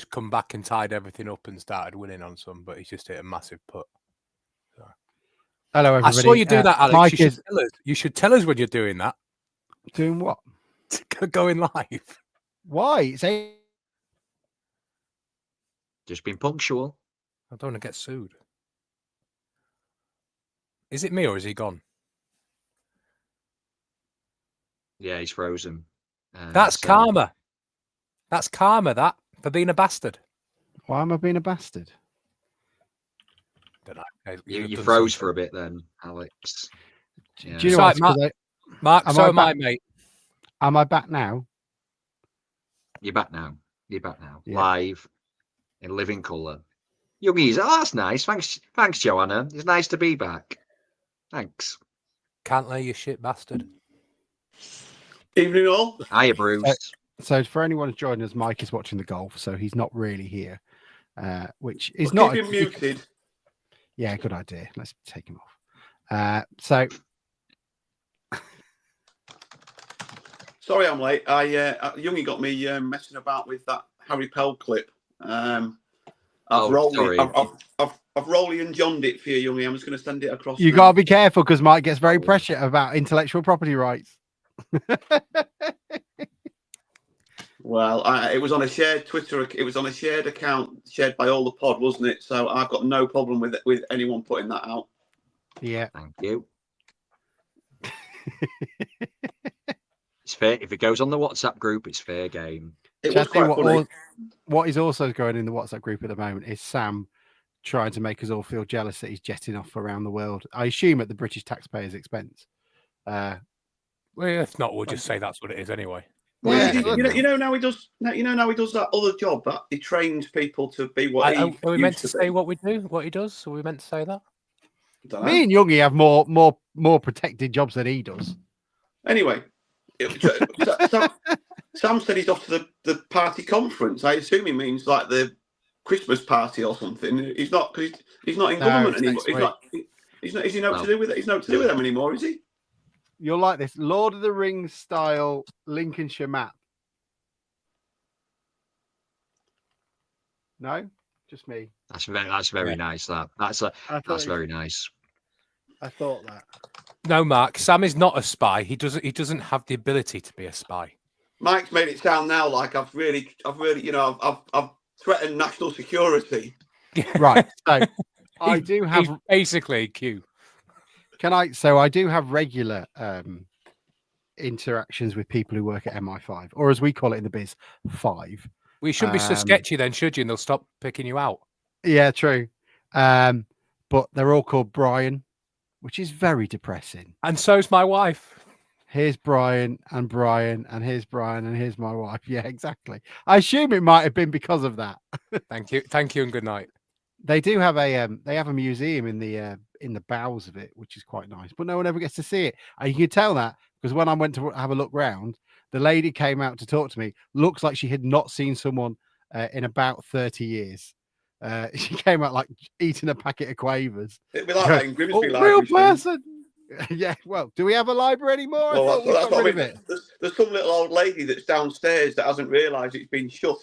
just come back and tied everything up and started winning on some, but he's just hit a massive putt. So. Hello, everybody. I saw you do that, Alex. Mike you should tell us when you're doing that. Doing what? Going live. Why? Just been punctual. I don't want to get sued. Is it me or is he gone? Yeah, he's frozen. That's karma. That's karma, that, for being a bastard. Why am I being a bastard? Don't know. You froze for a bit then, Alex. Yeah. Do you know what? Mark, so am I, mate. Am I back now? You're back now. Yeah. Live in living colour. Youngies, that's nice. Thanks, Joanna. It's nice to be back. Thanks. Can't lay your shit, bastard. Evening all. Hiya, Bruce. So for anyone who's joining us, Mike is watching the golf, so he's not really here, which is not... Keep him muted. Yeah, good idea. Let's take him off. So... Sorry I'm late. Youngie got me messing about with that Harry Pell clip. I've Rolly and John'd it for you, Youngie. I'm just going to send it across. You got to be careful because Mike gets very prescient about intellectual property rights. Well, it was on a shared Twitter. It was on a shared account shared by all the pod, wasn't it? So I've got no problem with anyone putting that out. Yeah. Thank you. It's fair. If it goes on the WhatsApp group, it's fair game. It was quite funny. What is also going in the WhatsApp group at the moment is Sam trying to make us all feel jealous that he's jetting off around the world. I assume at the British taxpayers' expense. Well, if not, we'll just say that's what it is anyway. Well, yeah, you know now he does. You know now he does that other job that he trains people to be what he. Are we meant to say what we do? What he does? Are we meant to say that? Me and Youngie have more protected jobs than he does. Anyway, Sam said he's off to the party conference. I assume he means like the Christmas party or something. He's not because he's not in government anymore. He's not. Is he not to do with it? He's not to do with them anymore, is he? You'll like this Lord of the Rings style Lincolnshire map. No, just me. That's very nice. That's very nice. I thought that. No, Mark. Sam is not a spy. He doesn't have the ability to be a spy. Mike's made it sound now like I've really, I've threatened national security. Right. So I do have basically Q. So I do have regular interactions with people who work at MI5, or as we call it in the biz, 5. We shouldn't be so sketchy then, should you? And they'll stop picking you out. Yeah, true. But they're all called Brian, which is very depressing. And so's my wife. Here's Brian, and Brian, and here's Brian, and here's my wife. Yeah, exactly. I assume it might have been because of that. Thank you, and good night. They do have a museum in the bowels of it, which is quite nice, but no one ever gets to see it. And you can tell that because when I went to have a look round, the lady came out to talk to me. Looks like she had not seen someone in about 30 years. She came out like eating a packet of quavers. It'd be like that in Grimsby library. Real person. Yeah. Well, do we have a library anymore? Well, that's what I mean. There's some little old lady that's downstairs that hasn't realised it's been shut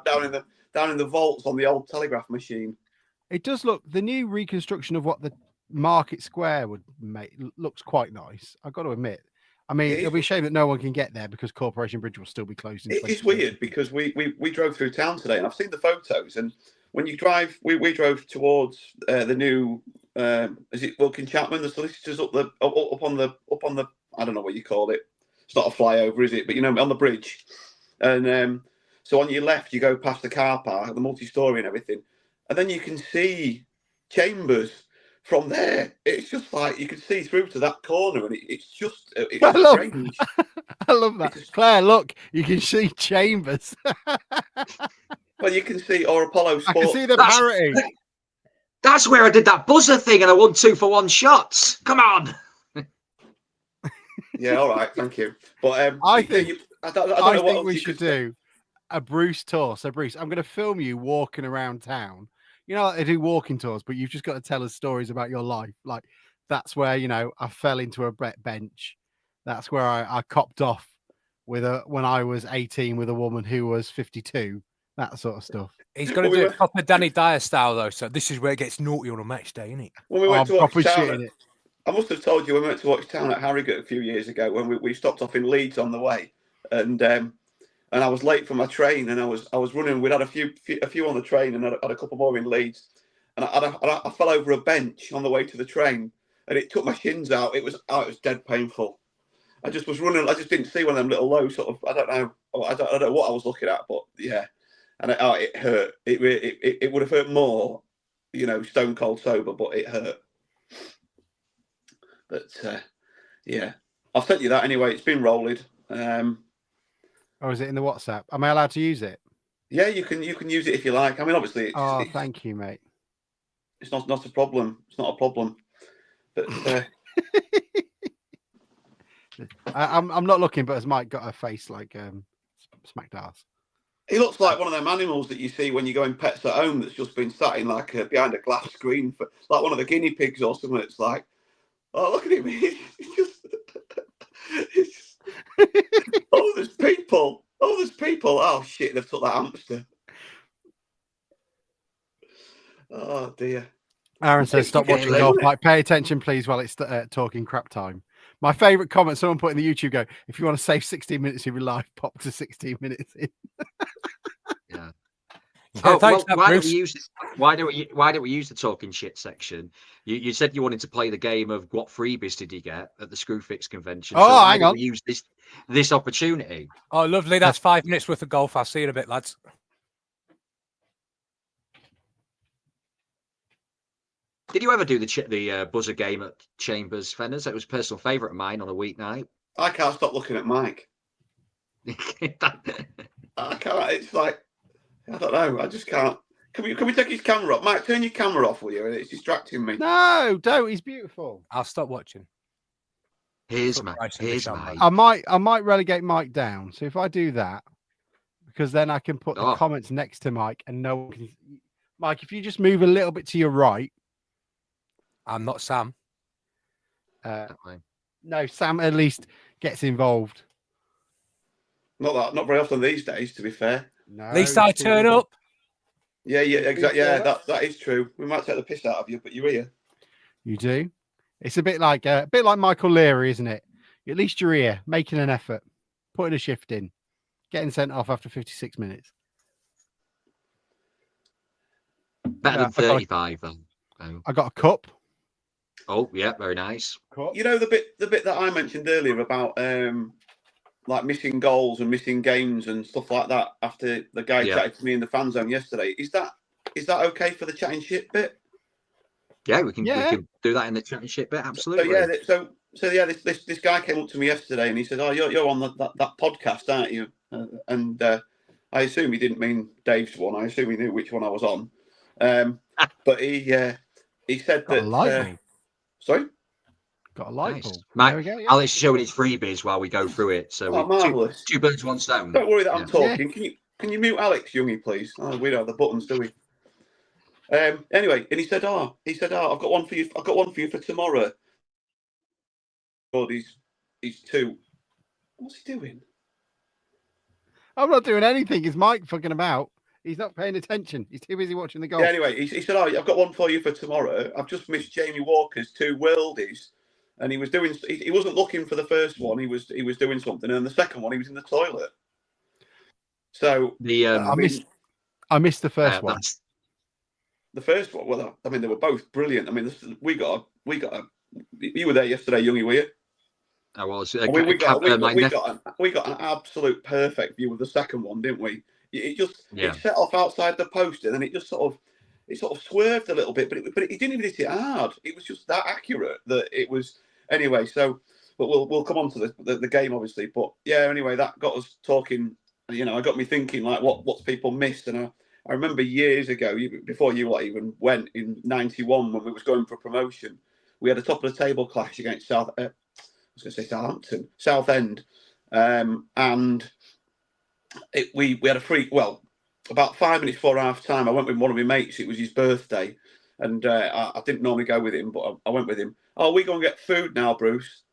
down in the vaults on the old telegraph machine. It does look, the new reconstruction of what the Market Square would make looks quite nice. I've got to admit. I mean, it'll be a shame that no one can get there because Corporation Bridge will still be closed. It's weird because we drove through town today and I've seen the photos. And when you drive, we drove towards the new, is it Wilkin Chapman? The solicitors up on the, I don't know what you call it. It's not a flyover, is it? But on the bridge. And so on your left, you go past the car park, the multi-story and everything. And then you can see Chambers from there. It's just like you can see through to that corner, and it's strange. I love that. Claire, look, you can see Chambers. Well, you can see Apollo Sports. I can see the parity. That's where I did that buzzer thing, and I won 2-for-1 shots. Come on. Yeah, all right, thank you. But I think I think we should do a Bruce tour. So, Bruce, I'm going to film you walking around town. You know, they do walking tours, but you've just got to tell us stories about your life. Like, that's where, I fell into a bench. That's where I copped off when I was 18 with a woman who was 52. that sort of stuff. He's got to do it proper Danny Dyer style, though. So this is where it gets naughty on a match day, isn't it? When we went to watch Town, it. I must have told you when we went to watch Town at Harrogate a few years ago when we stopped off in Leeds on the way, and I was late for my train, and I was running. We'd had a few on the train, and had a couple more in Leeds, and I fell over a bench on the way to the train, and it took my shins out. It was dead painful. I just was running. I just didn't see one of them little low sort of. I don't know what I was looking at, but yeah, and it hurt. It would have hurt more, stone cold sober, but it hurt. But yeah, I've sent you that anyway. It's been rolled. Or is it in the WhatsApp? Am I allowed to use it? Yeah, you can use it if you like. I mean, obviously, thank you, mate. It's not a problem. It's not a problem. But I'm not looking, but has Mike got a face like smacked ass? He looks like one of them animals that you see when you go in Pets at Home that's just been sat in behind a glass screen for like one of the guinea pigs or something. It's like, oh, look at him. He's just, oh, there's people. Oh, shit, they've took that hamster. Oh, dear. Aaron says, stop watching golf. Mike, pay attention, please, while it's talking crap time. My favourite comment someone put in the YouTube if you want to save 16 minutes of your life, pop to 16 minutes in. Yeah. Oh, thanks, well, why don't we use the talking shit section? You said you wanted to play the game of what freebies did you get at the Screwfix convention? Oh, hang on. We use this opportunity. Oh, lovely. That's 5 minutes worth of golf. I'll see you in a bit, lads. Did you ever do the buzzer game at Chambers, Fenners? It was a personal favourite of mine on a weeknight. I can't stop looking at Mike. I can't. It's like, I don't know. I just can't. Can we take his camera off? Mike, turn your camera off, will you? It's distracting me. No, don't. He's beautiful. I'll stop watching. Here's Mike. I might relegate Mike down. So if I do that, because then I can put the comments next to Mike and no one can. Mike, if you just move a little bit to your right. I'm not Sam. No, Sam at least gets involved. Not very often these days, to be fair. No, at least I turn up. Yeah, exactly. Yeah, that is true. We might take the piss out of you, but you're here. You do. It's a bit like Michael Leary, isn't it? At least you're here, making an effort, putting a shift in, getting sent off after 56 minutes. Better than 35, though. I got a cup. Oh yeah, very nice. You know the bit that I mentioned earlier about like missing goals and missing games and stuff like that after the guy chatted to me in the fan zone yesterday. Is that okay for the chatting shit bit? Yeah, we can do that in the chatting shit bit. Absolutely. So this guy came up to me yesterday and he said, "Oh, you're on that podcast, aren't you?" And I assume he didn't mean Dave's one. I assume he knew which one I was on. But he said that. Sorry? Got a light bulb. There we go. Yeah. Alex is showing his freebies while we go through it. So marvellous. Two birds, one stone. Don't worry that I'm talking. Yeah. Can you mute Alex, Youngie, please? Oh, we don't have the buttons, do we? Anyway, and he said, I've got one for you. I've got one for you for tomorrow. God, he's two. What's he doing? I'm not doing anything. Is Mike fucking about? He's not paying attention. He's too busy watching the golf. Yeah, anyway, he said, I've got one for you for tomorrow. I've just missed Jamie Walker's 2 worldies. And he was doing, he wasn't looking for the first one. He was doing something. And the second one, he was in the toilet. So I missed the first one. The first one, well, I mean, they were both brilliant. I mean, we got you were there yesterday, Youngie, were you? I was. We got an absolute perfect view of the second one, didn't we? It set off outside the post and then it sort of swerved a little bit, but it didn't even hit it hard. It was just that accurate that it was. Anyway, so but we'll come on to the game obviously. But yeah, anyway, that got us talking. You know, I got me thinking like what's people missed, and I remember years ago, before you even went in '91 when we was going for promotion, we had a top of the table clash against Southampton, Southend, and. We had a free. Well, about 5 minutes before half time, I went with one of my mates. It was his birthday, and I didn't normally go with him, but I went with him. Oh, we go and get food now, Bruce.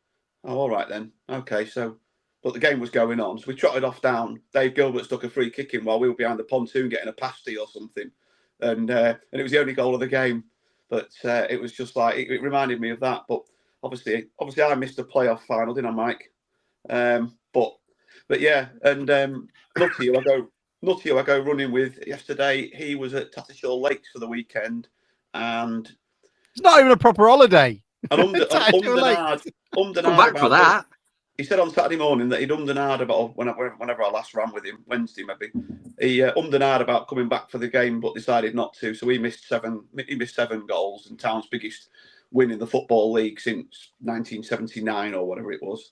Oh, all right then. Okay, so but the game was going on. So we trotted off down. Dave Gilbert stuck a free kick in while we were behind the pontoon getting a pasty or something. And it was the only goal of the game. But it was just like, it reminded me of that. But obviously I missed the playoff final, didn't I, Mike? But yeah, and Nutty, who I go running with yesterday, he was at Tattershall Lakes for the weekend. And it's not even a proper holiday. And Come back for that. He said on Saturday morning that he'd ummed and ahed about whenever I last ran with him, Wednesday maybe. He ummed and ahed about coming back for the game, but decided not to. So he missed 7 goals, and Town's biggest win in the Football League since 1979 or whatever it was.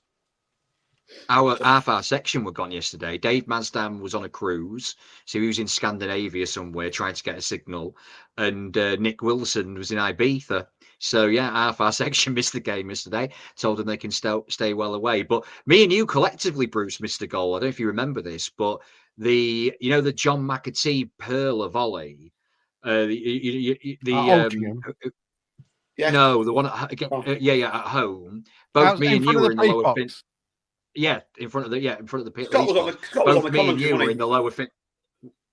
Half our section were gone yesterday. Dave Mansdam was on a cruise, so he was in Scandinavia somewhere trying to get a signal, and Nick Wilson was in Ibiza. So yeah, half our section missed the game yesterday. Told them they can stay well away. But me and you collectively, Bruce, missed a goal. I don't know if you remember this, but the John McAtee Perla volley, no, the one at home. Both me and you were in the lower fin. Yeah, in front of the pit. Both me and you were in the lower fin.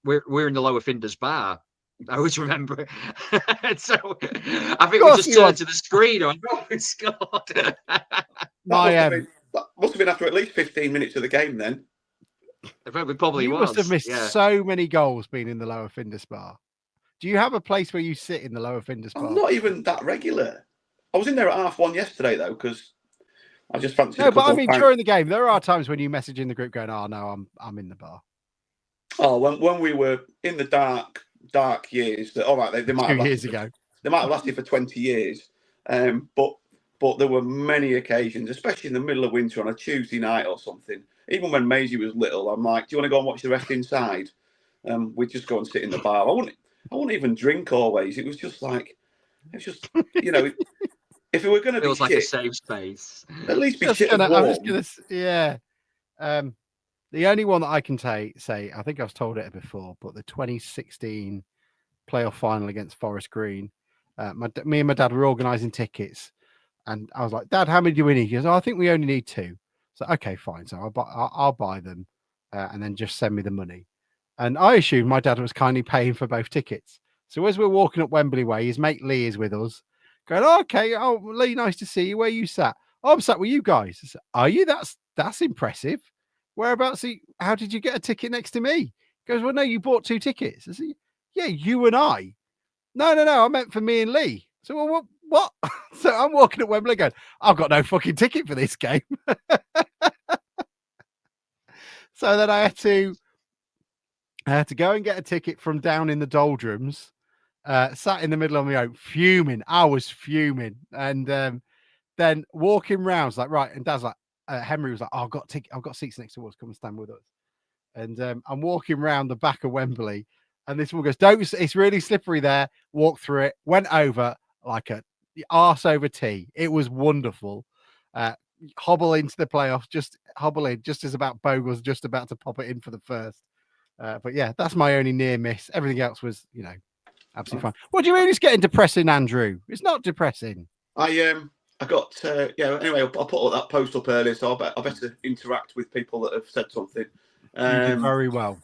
We're in the lower Finders bar. I always remember. So I think we just turned to the screen and we scored. That must have been after at least 15 minutes of the game then. It probably you was. Must have missed so many goals being in the lower Finders bar. Do you have a place where you sit in the lower Finders bar? I'm not even that regular. I was in there at 1:30 yesterday though, because I just fancied. No, but I mean during the game, there are times when you message in the group going, "Oh no, I'm in the bar." Oh, when we were in the dark years, that all right, they might have years ago. They might have lasted for 20 years, but there were many occasions, especially in the middle of winter on a Tuesday night or something. Even when Maisie was little, I'm like, "Do you want to go and watch the rest inside?" We'd just go and sit in the bar. I wouldn't even drink always. It was just like, if we were going to be feels like a safe space, at least be shit and warm. I'm just gonna, yeah. The only one that I can say, I think I've told it before, but the 2016 playoff final against Forest Green, me and my dad were organising tickets, and I was like, "Dad, how many do we need?" He goes, "Oh, I think we only need 2." So okay, fine. So I'll buy them, and then just send me the money. And I assumed my dad was kindly paying for both tickets. So as we're walking up Wembley Way, his mate Lee is with us, going, "Oh, okay, oh Lee, nice to see you. Where you sat?" "Oh, I'm sat with you guys." I said, "Are you? That's impressive. Whereabouts? How did you get a ticket next to me?" He goes, "Well, no, you bought 2 tickets." I said, "Yeah, you and I." No, I meant for me and Lee. So, well, what? So I'm walking at Wembley going, "I've got no fucking ticket for this game." So then I had to go and get a ticket from down in the doldrums, sat in the middle of my own, fuming. I was fuming. And then walking round, like, right. And Dad's like, Henry was like, "Oh, I've got seats next to us. Come and stand with us." And I'm walking round the back of Wembley, and this one goes, "Don't, it's really slippery there." Walked through it, went over like a arse over tea. It was wonderful. Hobble into the playoffs, just as about Bogle's just about to pop it in for the first. But yeah, that's my only near miss. Everything else was, absolutely fine. What do you mean it's getting depressing, Andrew? It's not depressing. I got anyway, I'll put all that post up earlier, so I better interact with people that have said something. You did very well.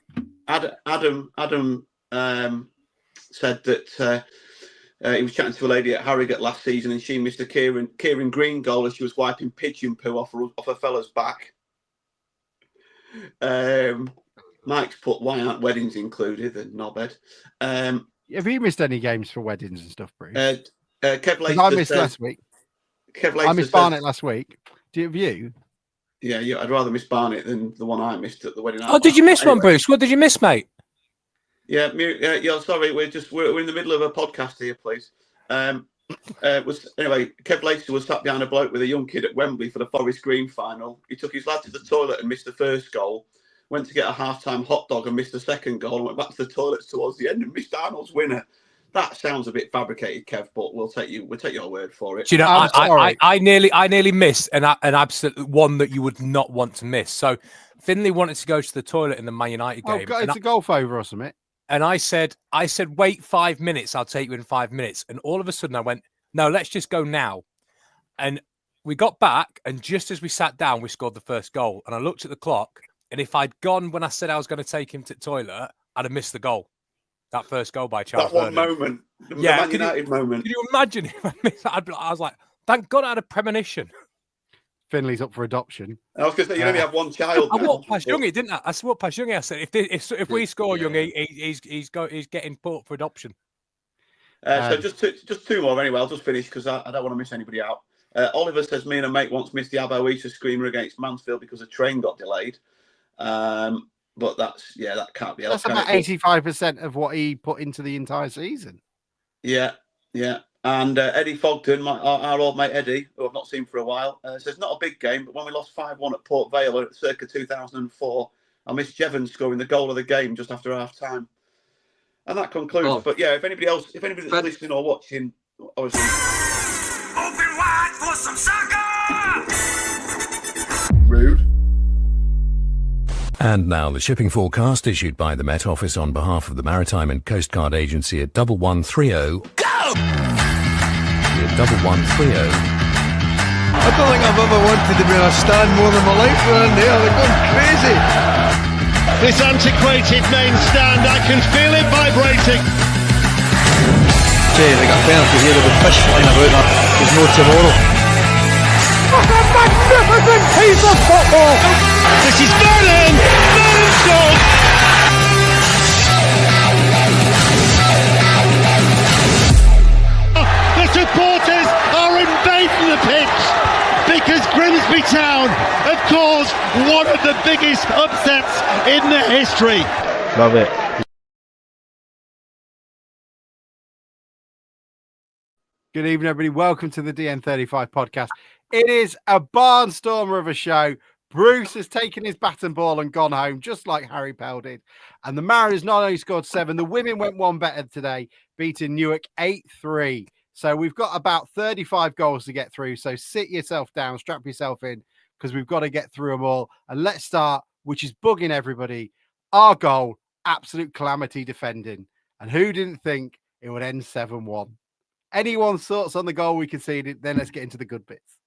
Adam said that he was chatting to a lady at Harrogate last season, and she missed a Kieran Green goal as she was wiping pigeon poo off a fella's back. Mike's put, "Why aren't weddings included?" The knobhead. Have you missed any games for weddings and stuff, Bruce? Kev Lace I missed last week. I missed Barnet last week. Have you? Yeah, I'd rather miss Barnet than the one I missed at the wedding. Oh, did you miss one, Bruce? What did you miss, mate? Yeah, sorry, we're in the middle of a podcast here, please. Anyway, Kev Lacey was sat behind a bloke with a young kid at Wembley for the Forest Green final. He took his lad to the toilet and missed the first goal. Went to get a half-time hot dog and missed the second goal. And went back to the toilets towards the end and missed Arnold's winner. That sounds a bit fabricated, Kev, but we'll take your word for it. Do you know, I nearly missed an absolute one that you would not want to miss. So Finley wanted to go to the toilet in the Man United game. Oh, it's a golf over or something. And I said, wait 5 minutes. I'll take you in 5 minutes. And all of a sudden I went, no, let's just go now. And we got back, and just as we sat down, we scored the first goal. And I looked at the clock, and if I'd gone when I said I was going to take him to the toilet, I'd have missed the goal. That first goal by Charles That one Vernon. moment, the Yeah, Man United moment. Can you imagine if I missed that? I was like, thank God I had a premonition. Finley's up for adoption. I was going to say, you only have one child. I now, walked past but- Youngie, didn't I? I walked past Youngie. I said, if we score, Youngie, he's getting put up for adoption. So just two more anyway. I'll just finish because I don't want to miss anybody out. Oliver says, me and a mate once missed the Abo Easter screamer against Mansfield because a train got delayed. But that can't be. That's about 85% of what he put into the entire season. Yeah. And Eddie Fogden, our old mate Eddie, who I've not seen for a while, says, not a big game, but when we lost 5-1 at Port Vale at circa 2004, I missed Jevons scoring the goal of the game just after half time. And that concludes. Oh. But yeah, if anybody that's listening or watching, obviously. Open wide for some soccer! Rude. And now the shipping forecast issued by the Met Office on behalf of the Maritime and Coast Guard Agency at 1130. Go! At 1130. I don't think I've ever wanted to be in a stand more than my life around there. They're going crazy. This antiquated main stand, I can feel it vibrating. Say, they got penalty here with the fish flying about that. There's no tomorrow. What a magnificent piece of football! This is Vernon! Vernon scores! The supporters are invading the pitch because Grimsby Town have caused one of the biggest upsets in their history. Love it. Good evening, everybody. Welcome to the DN35 podcast. It is a barnstormer of a show. Bruce has taken his bat and ball and gone home, just like Harry Pell did. And the Mariners not only scored 7, the women went one better today, beating Newark 8-3. So we've got about 35 goals to get through. So sit yourself down, strap yourself in, because we've got to get through them all. And let's start, which is bugging everybody. Our goal, absolute calamity defending. And who didn't think it would end 7-1? Anyone's thoughts on the goal we conceded? Then let's get into the good bits.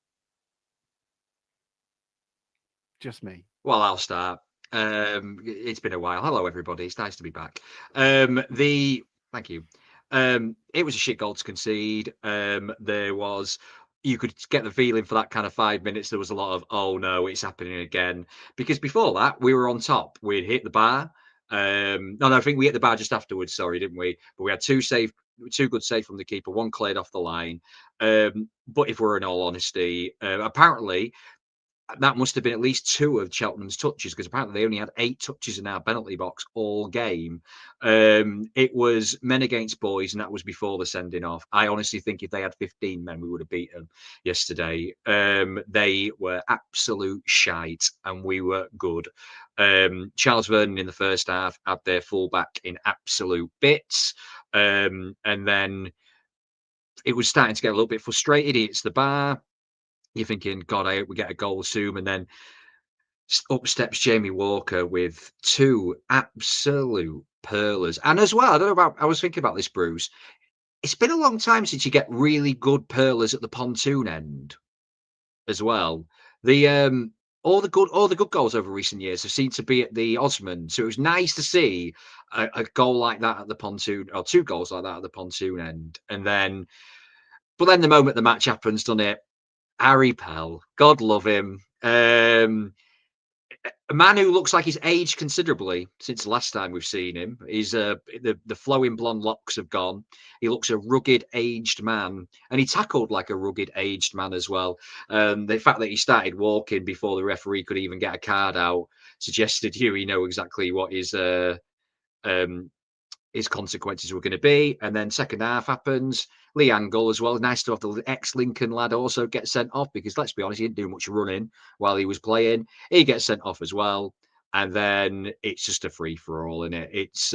Just me. Well, I'll start. It's been a while. Hello, everybody. It's nice to be back. Thank you. It was a shit goal to concede. You could get the feeling for that kind of 5 minutes. There was a lot of, oh no, it's happening again. Because before that, we were on top. We'd hit the bar. No, I think we hit the bar just afterwards. Sorry, didn't we? But we had two good saves from the keeper. One cleared off the line. But if we're in all honesty, apparently that must have been at least 2 of Cheltenham's touches, because apparently they only had 8 touches in our penalty box all game. It was men against boys, and that was before the sending off. I honestly think if they had 15 men, we would have beat them yesterday. They were absolute shite, and we were good. Charles Vernon in the first half had their fullback in absolute bits. And then it was starting to get a little bit frustrated. He hits the bar. You're thinking, God, I hope we get a goal soon. And then up steps Jamie Walker with 2 absolute pearlers. And as well, I was thinking about this, Bruce. It's been a long time since you get really good pearlers at the pontoon end as well. All the good goals over recent years have seemed to be at the Osmond. So it was nice to see a goal like that at the pontoon, or 2 goals like that at the pontoon end. But then the moment the match happens, doesn't it? Harry Pell, God love him. A man who looks like he's aged considerably since the last time we've seen him. He's the flowing blonde locks have gone. He looks a rugged, aged man, and he tackled like a rugged, aged man as well. The fact that he started walking before the referee could even get a card out suggested he know exactly what his consequences were going to be. And then second half happens. Lee Angle as well. Nice to have the ex-Lincoln lad also get sent off, because let's be honest, he didn't do much running while he was playing. He gets sent off as well. And then it's just a free-for-all, isn't it? It's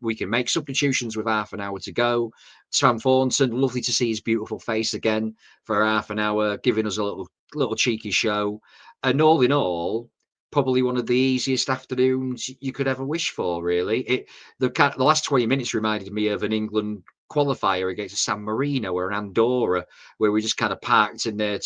we can make substitutions with half an hour to go. Sam Thornton, lovely to see his beautiful face again for half an hour, giving us a little cheeky show. And all in all, probably one of the easiest afternoons you could ever wish for, really. The last 20 minutes reminded me of an England qualifier against San Marino or an Andorra, where we just kind of parked in their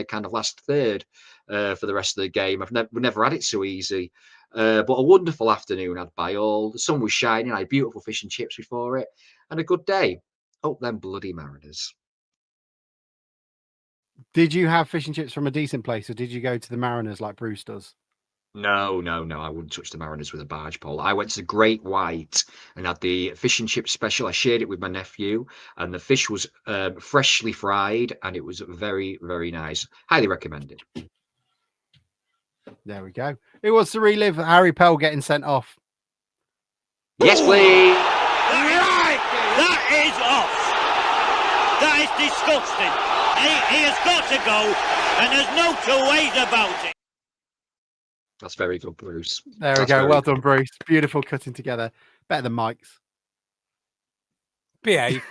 kind of last third for the rest of the game. We never had it so easy. But a wonderful afternoon had by all. The sun was shining. I had beautiful fish and chips before it, and a good day. Oh, them bloody Mariners. Did you have fish and chips from a decent place, or did you go to the Mariners like Bruce does? No. I wouldn't touch the Mariners with a barge pole. I went to the Great White and had the fish and chip special. I shared it with my nephew, and the fish was freshly fried, and it was very, very nice. Highly recommended. There we go. Who wants to relive Harry Pell getting sent off? Yes, please. Right! That is off! That is disgusting. He has got to go, and there's no two ways about it. That's very good, Bruce. There we go. Well done, Bruce. Beautiful cutting together. Better than Mike's. Behave.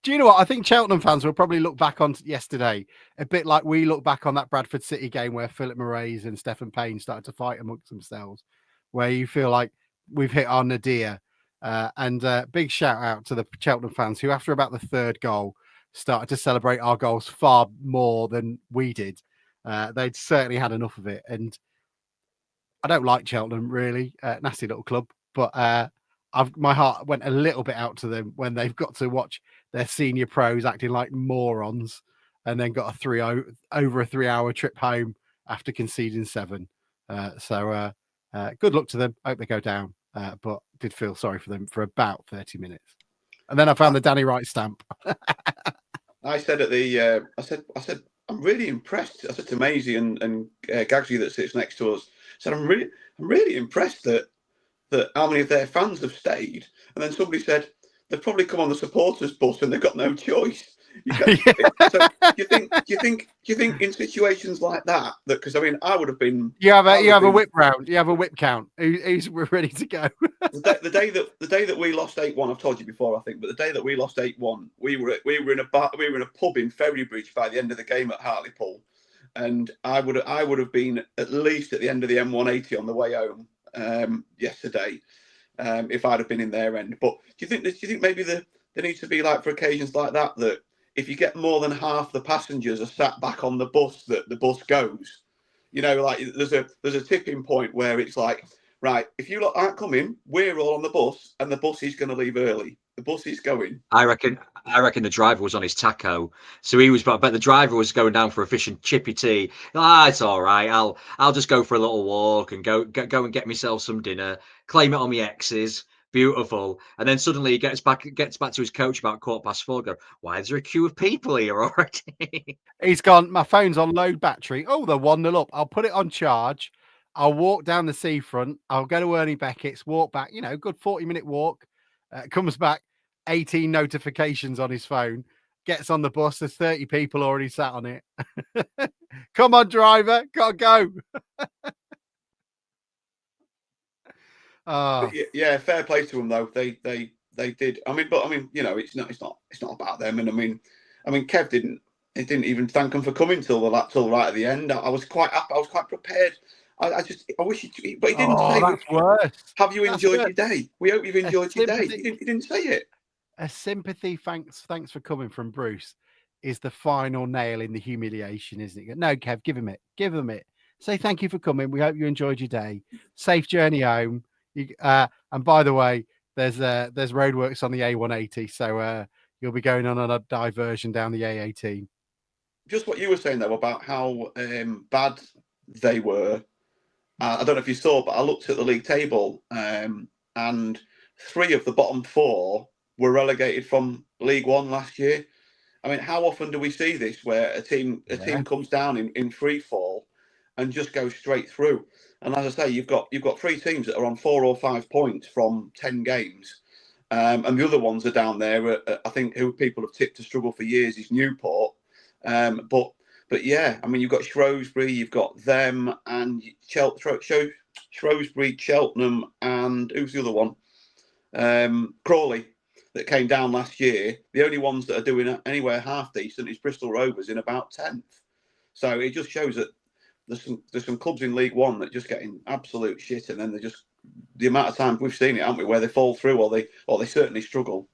Do you know what? I think Cheltenham fans will probably look back on yesterday a bit like we look back on that Bradford City game where Philip Moraes and Stephen Payne started to fight amongst themselves, where you feel like we've hit our nadir. And big shout out to the Cheltenham fans who, after about the third goal, started to celebrate our goals far more than we did. They'd certainly had enough of it. And I don't like Cheltenham, really. Nasty little club. But my heart went a little bit out to them when they've got to watch their senior pros acting like morons and then got over a 3-hour trip home after conceding 7. So good luck to them. Hope they go down. But did feel sorry for them for about 30 minutes. And then I found the Danny Wright stamp. I said I said, I'm really impressed. I said to Maisie and Gagsy that sits next to us, I said, I'm really impressed that how many of their fans have stayed. And then somebody said, they've probably come on the supporters bus and they've got no choice. So do you think in situations like that because I mean I would have been you have a whip round, you have a whip count. Who's ready to go? the day that we lost 8-1, I've told you before, I think, but the day that we lost 8-1, we were in a pub in Ferrybridge by the end of the game at Hartlepool, and I would have been at least at the end of the M180 on the way home yesterday if I'd have been in their end. But do you think maybe there needs to be, like, for occasions like that if you get more than half the passengers are sat back on the bus, that the bus goes, like there's a tipping point where it's like, right, if you lot aren't coming, we're all on the bus and the bus is going to leave early. The bus is going. I reckon the driver was on his taco, so he was. But the driver was going down for a fish and chippy tea. It's all right. I'll just go for a little walk and go and get myself some dinner. Claim it on my exes. Beautiful. And then suddenly he gets back to his coach about 4:15. Go, why is there a queue of people here already? He's gone, my phone's on low battery. Oh, they're 1-0 up. I'll put it on charge. I'll walk down the seafront. I'll go to Ernie Beckett's, walk back, good 40-minute walk. Comes back, 18 notifications on his phone. Gets on the bus. There's 30 people already sat on it. Come on, driver. Gotta go. Yeah, fair play to them though. They did. I mean, it's not about them. And I mean, Kev didn't even thank them for coming till right at the end. I was quite up. I was quite prepared. I wish he, but he didn't say. That's worse. Have you enjoyed your day? We hope you've enjoyed your day. He didn't say it. A sympathy thanks for coming from Bruce is the final nail in the humiliation, isn't it? No, Kev, give him it. Say thank you for coming. We hope you enjoyed your day. Safe journey home. And by the way, there's roadworks on the A180, so you'll be going on a diversion down the A18. Just what you were saying though about how bad they were. I don't know if you saw, but I looked at the league table, and 3 of the bottom 4 were relegated from League One last year. I mean, how often do we see this where a team comes down in free fall and just goes straight through? And as I say, you've got 3 teams that are on 4 or 5 points from 10 games, and the other ones are down there. I think who people have tipped to struggle for years is Newport, but yeah, I mean, you've got Shrewsbury, you've got them, and Shrewsbury, Cheltenham, and who's the other one? Crawley, that came down last year. The only ones that are doing anywhere half decent is Bristol Rovers in about 10th. So it just shows that there's some clubs in League One that just get in absolute shit, and then they just the amount of times we've seen it, haven't we, where they fall through or they certainly struggle.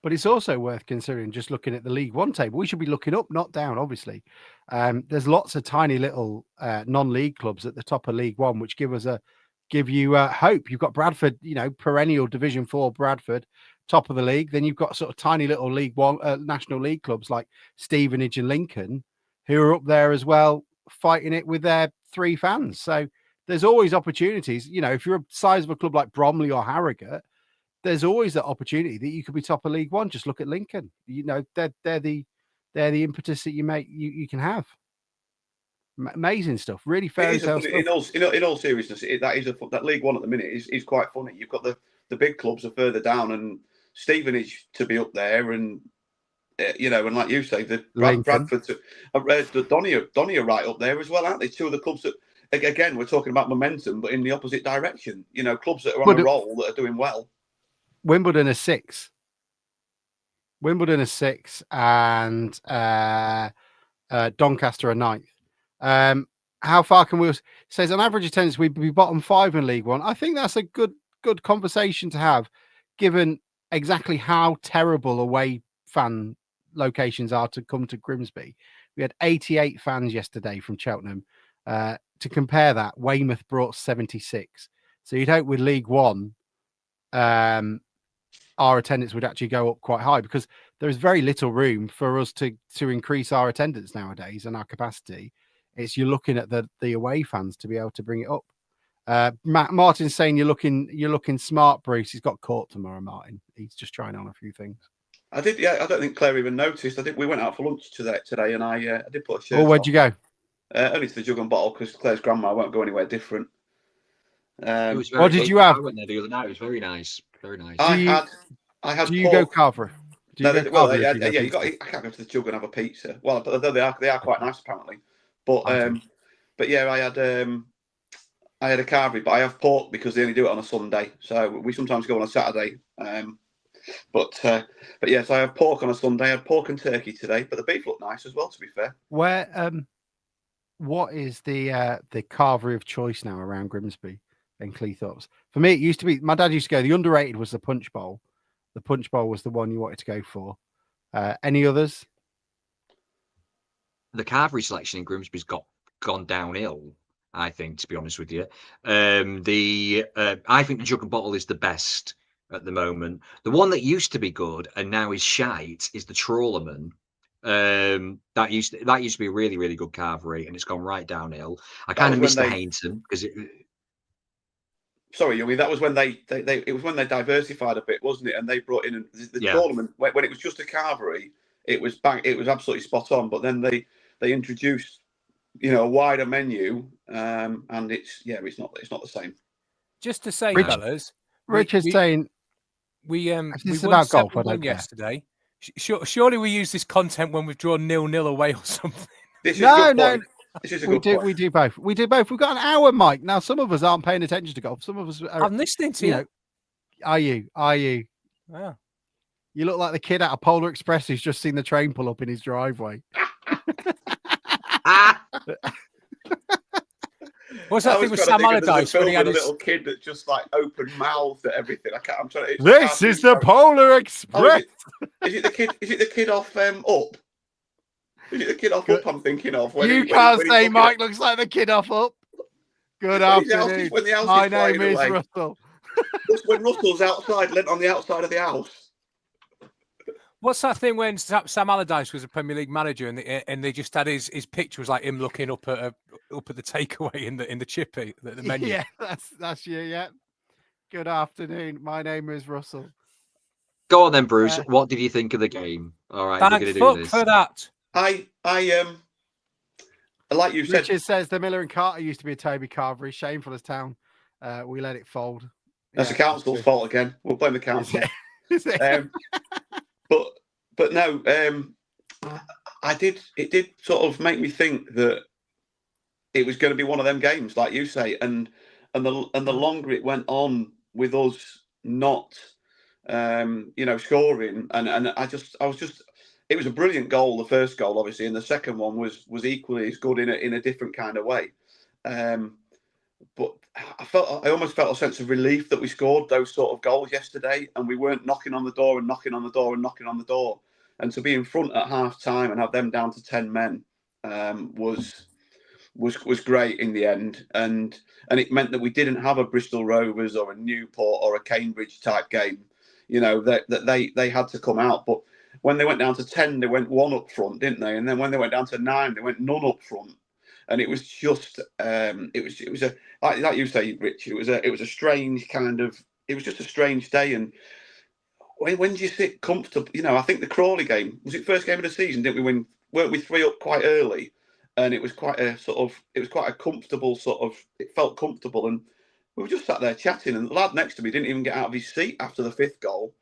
But it's also worth considering just looking at the League One table. We should be looking up, not down, obviously. There's lots of tiny little non-league clubs at the top of League One, which give you hope. You've got Bradford, perennial Division 4 Bradford, top of the league. Then you've got sort of tiny little League One, National League clubs like Stevenage and Lincoln, who are up there as well, fighting it with their 3 fans. So there's always opportunities. If you're a size of a club like Bromley or Harrogate, there's always that opportunity that you could be top of League One. Just look at Lincoln. They're the impetus that you can have. Amazing stuff. Really fairy tale stuff. In all seriousness, that League One at the minute is quite funny. You've got the big clubs are further down, and Stevenage to be up there, and and like you say, the Bradford, the Donny are right up there as well, aren't they? Two of the clubs that, again, we're talking about momentum, but in the opposite direction. Clubs that are on a roll that are doing well. Wimbledon are 6. Wimbledon are 6, and Doncaster are 9th. How far can we? It says on average attendance we'd be bottom 5 in League One. I think that's a good conversation to have, given exactly how terrible away fan locations are to come to Grimsby. We had 88 fans yesterday from Cheltenham. To compare that, Weymouth brought 76. So you'd hope with League One, our attendance would actually go up quite high, because there is very little room for us to increase our attendance nowadays and our capacity. It's you're looking at the away fans to be able to bring it up. Martin's saying you're looking smart, Bruce. He's got court tomorrow, Martin. He's just trying on a few things. I did. Yeah, I don't think Claire even noticed. We went out for lunch today, and I did put a shirt. Oh, where'd you go? Only to the Jug and Bottle, because Claire's grandma won't go anywhere different. What did you have? I went there the other night. It was very nice. Very nice. I had. Do you go Carver? I can't go to the Jug and have a pizza. Well, they are quite nice apparently. But yeah, I had a carvery, but I have pork because they only do it on a Sunday. So we sometimes go on a Saturday. But yeah, so I have pork on a Sunday. I had pork and turkey today, but the beef looked nice as well, to be fair. What is the carvery of choice now around Grimsby and Cleethorpes? For me, it used to be, my dad used to go, the underrated was the Punch Bowl. The Punch Bowl was the one you wanted to go for. Any others? The carvery selection in Grimsby's gone downhill, I think, to be honest with you. I think the Jug and Bottle is the best at the moment. The one that used to be good and now is shite is the Trawlerman. That used to be a really, really good carvery, and it's gone right downhill. I kind of miss the Hainton because it. Sorry, I mean, that was when it was when they diversified a bit, wasn't it? And they brought in the tournament when it was just a carvery. It was absolutely spot on. But then they introduced a wider menu, and it's not the same. Just to say, fellas, Richard's saying we won about golf yesterday. Surely we use this content when we've drawn 0-0 away or something. No. We do both. We've got an hour, Mike. Now, some of us aren't paying attention to golf. Some of us are. I'm listening to you. Are you? Yeah. You look like the kid out of Polar Express who's just seen the train pull up in his driveway. What's that thing with Sam Allardyce when he had a little kid that just like open mouthed at everything? I'm trying to. This is the Polar Express. Is it the kid? Is it the kid off Up? Is it the kid off Up I'm thinking of? You can't say Mike looks like the kid off Up. Good afternoon. My name is Russell. That's when Russell's outside, lent on the outside of the house. What's that thing when Sam Allardyce was a Premier League manager and they just had his picture was like him looking up at the takeaway in the chippy, the menu? Yeah, that's you. Yeah. Good afternoon. My name is Russell. Go on then, Bruce. What did you think of the game? All right, we're going to do this. For that. I like you said. Richard says the Miller and Carter used to be a Toby Carvery. Shameful as town. We let it fold. That's the council's fault again. We'll blame the council. But no, it did sort of make me think that it was going to be one of them games, like you say, and the longer it went on with us not, scoring, and I was just it was a brilliant goal, the first goal, obviously, and the second one was equally as good in a different kind of way. But I almost felt a sense of relief that we scored those sort of goals yesterday, and we weren't knocking on the door and knocking on the door and knocking on the door. And to be in front at half time and have them down to 10 men was great in the end, and it meant that we didn't have a Bristol Rovers or a Newport or a Cambridge type game, that they had to come out. But when they went down to 10, they went one up front, didn't they? And then when they went down to 9, they went none up front. And it was just it was a like you say, Rich, it was a strange it was just a strange day. And when do you sit comfortable? I think the Crawley game, was it first game of the season? Didn't we win? Weren't we 3 up quite early? And it was quite a comfortable it felt comfortable, and we were just sat there chatting, and the lad next to me didn't even get out of his seat after the 5th goal.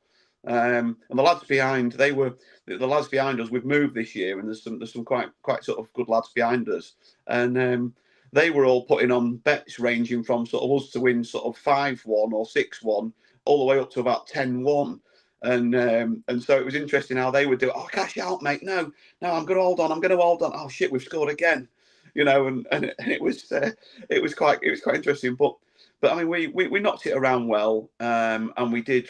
And the lads behind, the lads behind us, we've moved this year, and there's some quite sort of good lads behind us, and they were all putting on bets ranging from sort of us to win sort of 5-1 or 6-1 all the way up to about 10-1. And so it was interesting how they would do it. Oh, cash out, mate. No, I'm going to hold on. Oh shit, we've scored again. And it was quite interesting. But I mean, we knocked it around well, and we did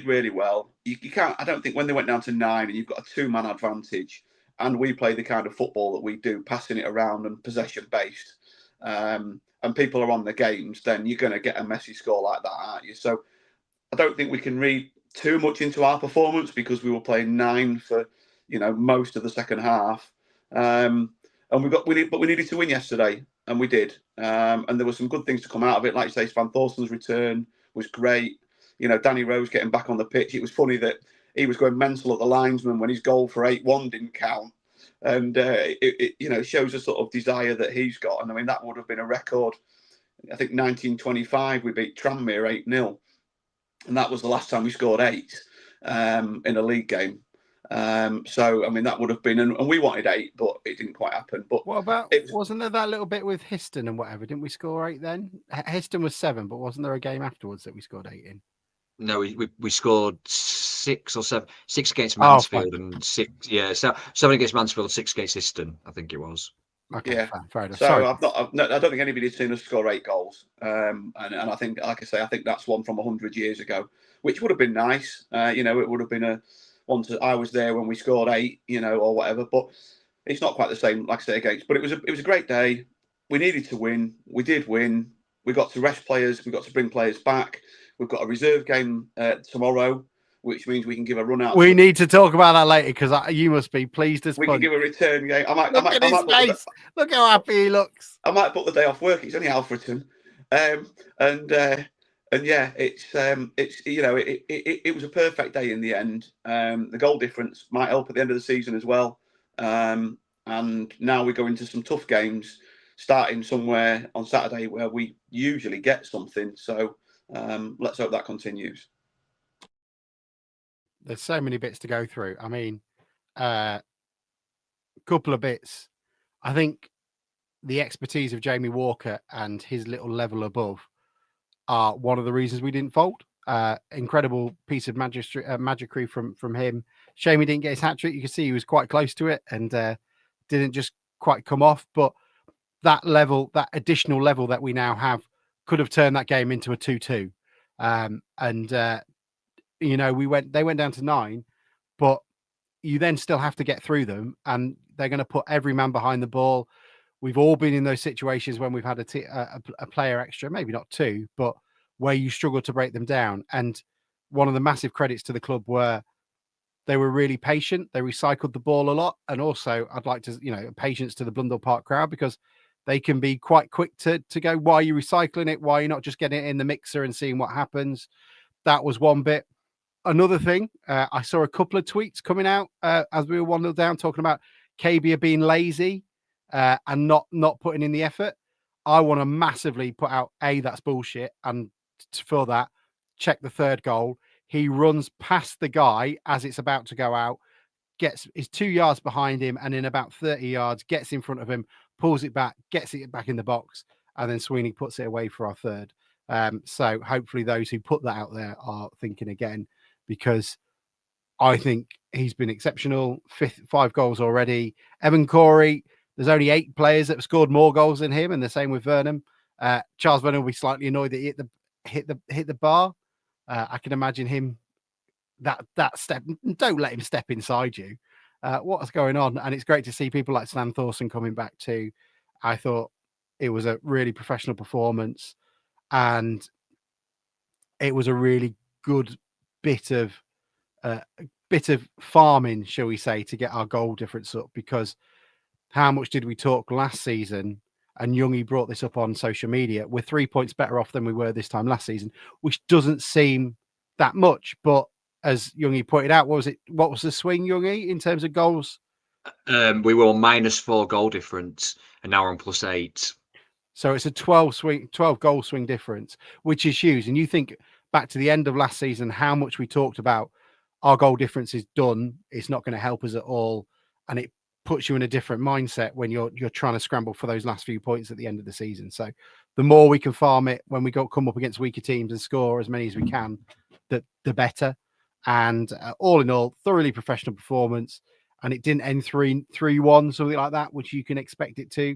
really well. You can't. I don't think when they went down to 9 and you've got a 2-man advantage, and we play the kind of football that we do, passing it around and possession based, and people are on the games, then you're going to get a messy score like that, aren't you? So I don't think we can read too much into our performance, because we were playing 9 for most of the second half, and we needed to win yesterday, and we did, and there were some good things to come out of it. Like you say, Van Thorsten's return was great. Danny Rose getting back on the pitch. It was funny that he was going mental at the linesman when his goal for 8-1 didn't count, and it shows a sort of desire that he's got. And I mean, that would have been a record. I think 1925 we beat Tranmere 8-0. And that was the last time we scored 8 in a league game. So, I mean, that would have been, and we wanted 8, but it didn't quite happen. But what about, wasn't there that little bit with Histon and whatever? Didn't we score 8 then? Histon was 7, but wasn't there a game afterwards that we scored 8 in? No, we scored 6 or 7, 6 against Mansfield and 6, 7 against Mansfield, 6 against Histon, I think it was. Okay, yeah, fair enough. So I don't think anybody's seen us score 8 goals, and I think, like I say, I think that's one from 100 years ago, which would have been nice. It would have been a one to. I was there when we scored 8, or whatever, but it's not quite the same, like I say, against. But it was a great day. We needed to win. We did win. We got to rest players. We got to bring players back. We've got a reserve game tomorrow, which means we can give a run out. We need to talk about that later, because you must be pleased as we punch. can give a return game. Look at his face. Look how happy he looks. I might put the day off work. It's only Alfreton, and yeah, it was a perfect day in the end. The goal difference might help at the end of the season as well. And now we go into some tough games, starting somewhere on Saturday where we usually get something. So let's hope that continues. There's so many bits to go through. I mean, couple of bits. I think the expertise of Jamie Walker and his little level above are one of the reasons we didn't fold. Incredible piece of magicry from him. Shame he didn't get his hat-trick. You can see he was quite close to it and didn't just quite come off. But that level, that additional level that we now have, could have turned that game into a 2-2. They went down to 9, but you then still have to get through them, and they're going to put every man behind the ball. We've all been in those situations when we've had a player extra, maybe not 2, but where you struggle to break them down. And one of the massive credits to the club were they were really patient. They recycled the ball a lot. And also I'd like to, patience to the Blundell Park crowd, because they can be quite quick to go, why are you recycling it? Why are you not just getting it in the mixer and seeing what happens? That was one bit. Another thing, I saw a couple of tweets coming out as we were 1-0 down, talking about KBA being lazy and not putting in the effort. I want to massively put out, that's bullshit. And for that, check the third goal. He runs past the guy as it's about to go out, is 2 yards behind him, and in about 30 yards, gets in front of him, pulls it back, gets it back in the box, and then Sweeney puts it away for our third. So hopefully those who put that out there are thinking again, because I think he's been exceptional. 5 goals already. Evan Corey, there's only 8 players that have scored more goals than him, and the same with Vernon. Charles Vernon will be slightly annoyed that he hit the bar. I can imagine him that step. Don't let him step inside you. What's going on? And it's great to see people like Stan Thorson coming back too. I thought it was a really professional performance, and it was a really good bit of farming, shall we say, to get our goal difference up. Because how much did we talk last season? And Youngie brought this up on social media. We're 3 points better off than we were this time last season, which doesn't seem that much. But as Youngie pointed out, what was the swing, Youngie, in terms of goals? We were on -4 goal difference, and now we're on +8. So it's a 12 goal swing difference, which is huge. And you think back to the end of last season, how much we talked about our goal difference is done. It's not going to help us at all. And it puts you in a different mindset when you're trying to scramble for those last few points at the end of the season. So the more we can farm it when we come up against weaker teams and score as many as we can, the better. And all in all, thoroughly professional performance. And it didn't end 3-1, something like that, which you can expect it to.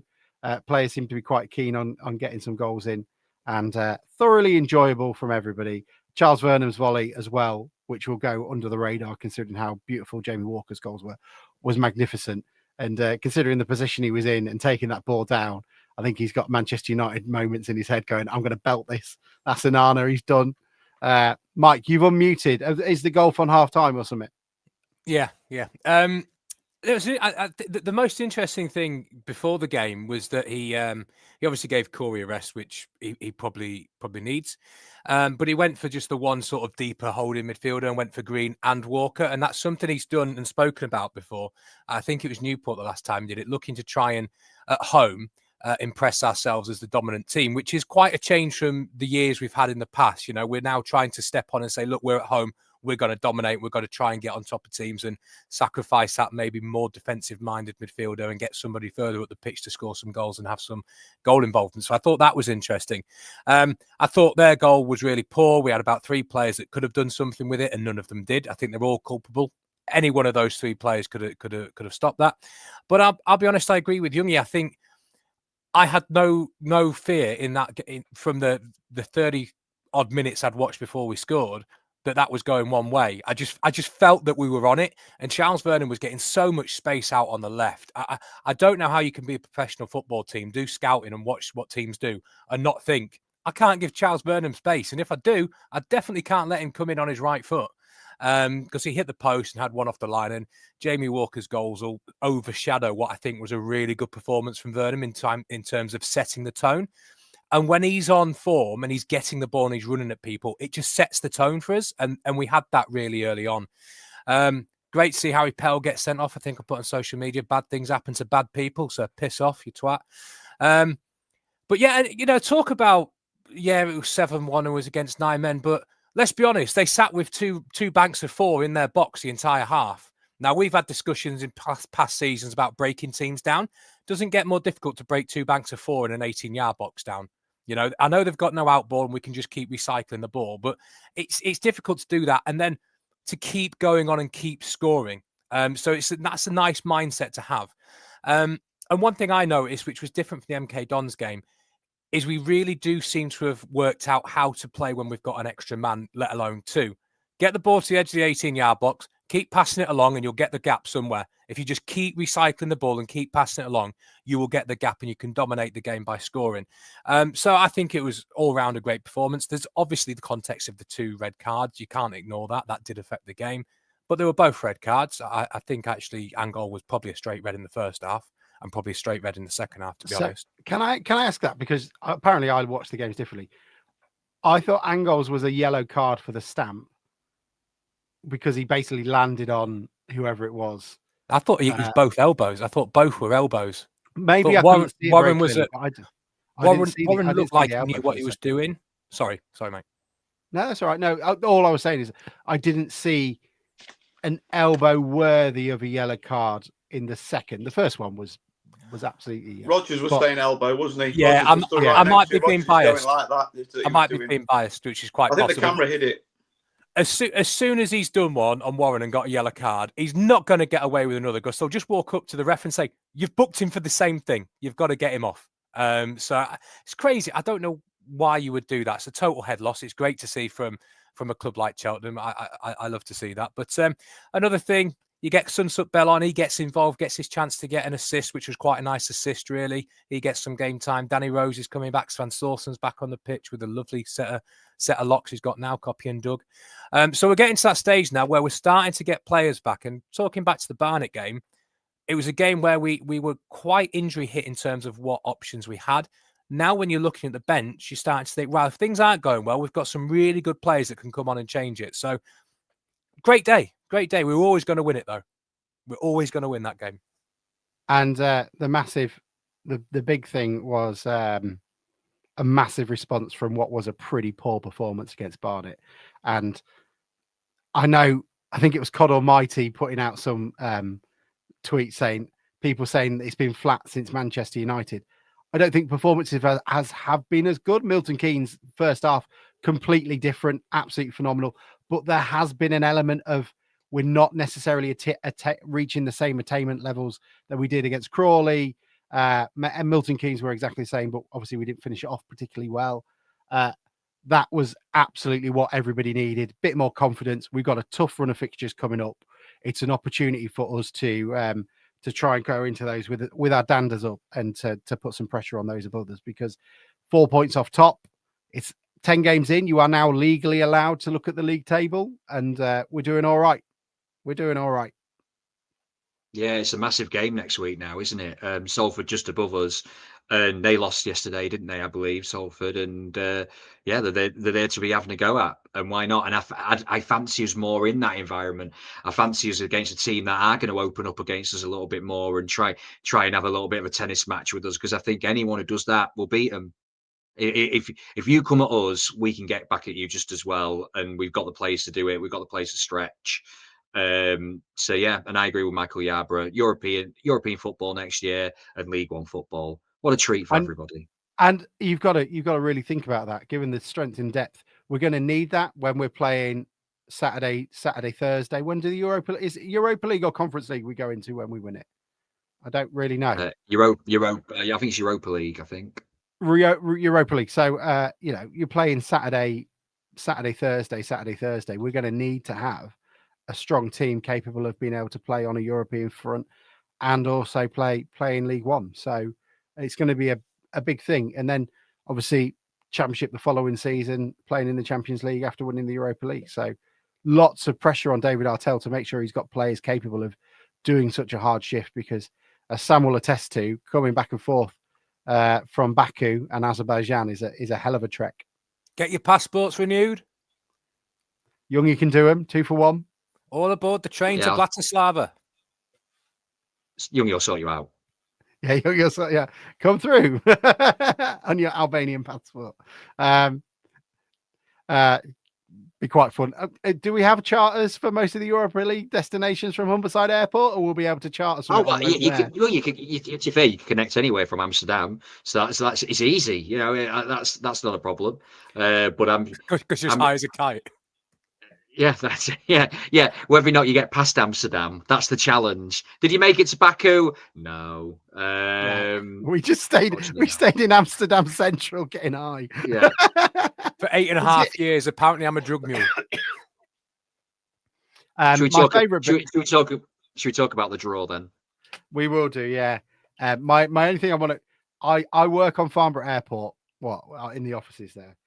Players seem to be quite keen on getting some goals in, and thoroughly enjoyable from everybody. Charles Vernon's volley as well, which will go under the radar considering how beautiful Jamie Walker's goals were, was magnificent. And considering the position he was in and taking that ball down, I think he's got Manchester United moments in his head going, I'm going to belt this. That's an honour he's done. Mike, you've unmuted. Is the golf on half time or something? Yeah. The most interesting thing before the game was that he obviously gave Corey a rest, which he probably needs, but he went for just the one sort of deeper holding midfielder and went for Green and Walker, and that's something he's done and spoken about before. I think it was Newport the last time he did it, looking to try and at home impress ourselves as the dominant team, which is quite a change from the years we've had in the past. You know, we're now trying to step on and say, look, we're at home. We're going to dominate. We're going to try and get on top of teams and sacrifice that maybe more defensive-minded midfielder and get somebody further up the pitch to score some goals and have some goal involvement. So I thought that was interesting. I thought their goal was really poor. We had about 3 players that could have done something with it, and none of them did. I think they're all culpable. Any one of those 3 players could have stopped that. But I'll be honest, I agree with Youngie. I think I had no fear in that from the 30 odd minutes I'd watched before we scored, that was going one way. I just felt that we were on it, and Charles Vernon was getting so much space out on the left. I don't know how you can be a professional football team, do scouting and watch what teams do, and not think, I can't give Charles Vernon space. And if I do, I definitely can't let him come in on his right foot, because he hit the post and had one off the line. And Jamie Walker's goals will overshadow what I think was a really good performance from Vernon in terms of setting the tone. And when he's on form and he's getting the ball and he's running at people, it just sets the tone for us. And we had that really early on. Great to see Harry Pell get sent off. I think I put on social media, bad things happen to bad people. So piss off, you twat. But yeah, you know, talk about, it was 7-1 and was against 9 men. But let's be honest, they sat with two banks of 4 in their box the entire half. Now, we've had discussions in past seasons about breaking teams down. Doesn't get more difficult to break 2 banks of 4 in an 18-yard box down. You know, I know they've got no out ball and we can just keep recycling the ball, but it's difficult to do that and then to keep going on and keep scoring. So that's a nice mindset to have. And one thing I noticed, which was different from the MK Dons game, is we really do seem to have worked out how to play when we've got an extra man, let alone 2. Get the ball to the edge of the 18-yard box, keep passing it along and you'll get the gap somewhere. If you just keep recycling the ball and keep passing it along, you will get the gap and you can dominate the game by scoring. So I think it was all round a great performance. There's obviously the context of the 2 red cards. You can't ignore that. That did affect the game. But they were both red cards. I think actually Angol was probably a straight red in the first half and probably a straight red in the second half, to be honest. Can I ask that? Because apparently I watched the games differently. I thought Angol's was a yellow card for the stamp because he basically landed on whoever it was. I thought it was both elbows. I thought both were elbows. Maybe Warren was Warren looked like he knew what he was doing. Sorry, mate. No, that's all right. No, all I was saying is I didn't see an elbow worthy of a yellow card in the second. The first one was absolutely. Rogers was saying elbow, wasn't he? Yeah, I might be being biased. I might be being biased, which is quite. I think the camera hit it. as soon as he's done one on Warren and got a yellow card, he's not going to get away with another. Gus, they'll just walk up to the ref and say, "You've booked him for the same thing. You've got to get him off." So it's crazy. I don't know why you would do that. It's a total head loss. It's great to see from a club like Cheltenham. I love to see that. But another thing, you get Sunsup Bell on. He gets involved, gets his chance to get an assist, which was quite a nice assist, really. He gets some game time. Danny Rose is coming back. Svan Sorsen's back on the pitch with a lovely set of locks he's got now, Copy and Doug. So we're getting to that stage now where we're starting to get players back. And talking back to the Barnet game, it was a game where we were quite injury hit in terms of what options we had. Now, when you're looking at the bench, you're starting to think, well, if things aren't going well, we've got some really good players that can come on and change it. So, great day. Great day. We were always going to win it, though. We're always going to win that game. And the big thing was a massive response from what was a pretty poor performance against Barnet. And I think it was Cod Almighty putting out some tweets saying it's been flat since Manchester United. I don't think performances have been as good. Milton Keynes first half completely different, absolutely phenomenal. But there has been an element of we're not necessarily reaching the same attainment levels that we did against Crawley. And Milton Keynes were exactly the same, but obviously we didn't finish it off particularly well. That was absolutely what everybody needed. Bit more confidence. We've got a tough run of fixtures coming up. It's an opportunity for us to try and go into those with our danders up and to put some pressure on those above us, because 4 points off top, it's 10 games in. You are now legally allowed to look at the league table, and we're doing all right. We're doing all right. Yeah, it's a massive game next week now, isn't it? Salford just above us, and they lost yesterday, didn't they? I believe Salford, and yeah, they're there to be having a go at, and why not? And I fancy us more in that environment. I fancy us against a team that are going to open up against us a little bit more and try and have a little bit of a tennis match with us, because I think anyone who does that will beat them. If you come at us, we can get back at you just as well, and we've got the players to do it. We've got the players to stretch. So yeah, and I agree with Michael Yarborough. European football next year and League One football. What a treat for everybody. And you've got to really think about that. Given the strength and depth, we're going to need that when we're playing Saturday, Thursday. When do the Europa League or Conference League we go into when we win it? I don't really know. Europa. I think it's Europa League. I think Europa League. So you're playing Saturday, Thursday. We're going to need to have a strong team capable of being able to play on a European front and also play in League One. So it's going to be a big thing. And then obviously Championship the following season, playing in the Champions League after winning the Europa League. So lots of pressure on David Artell to make sure he's got players capable of doing such a hard shift, because as Sam will attest to, coming back and forth from Baku and Azerbaijan is a hell of a trek. Get your passports renewed. Young, you can do them. 2 for 1. All aboard the train to Bratislava. Young, you'll sort you out. Yeah, yeah. Come through on your Albanian passport. Be quite fun. Do we have charters for most of the Europa League destinations from Humberside Airport, or we'll be able to charter some? You can. It's fair. You can connect anywhere from Amsterdam, so that's it's easy. You know, that's not a problem. But I'm because you're as high as a kite. Yeah, that's it. Yeah. Whether or not you get past Amsterdam, that's the challenge. Did you make it to Baku? No. We just stayed. We stayed in Amsterdam Central, getting high. Yeah. For 8.5 years. Apparently, I'm a drug mule. Should we talk about the draw then? We will do. Yeah. My only thing I work on Farnborough Airport. In the offices there,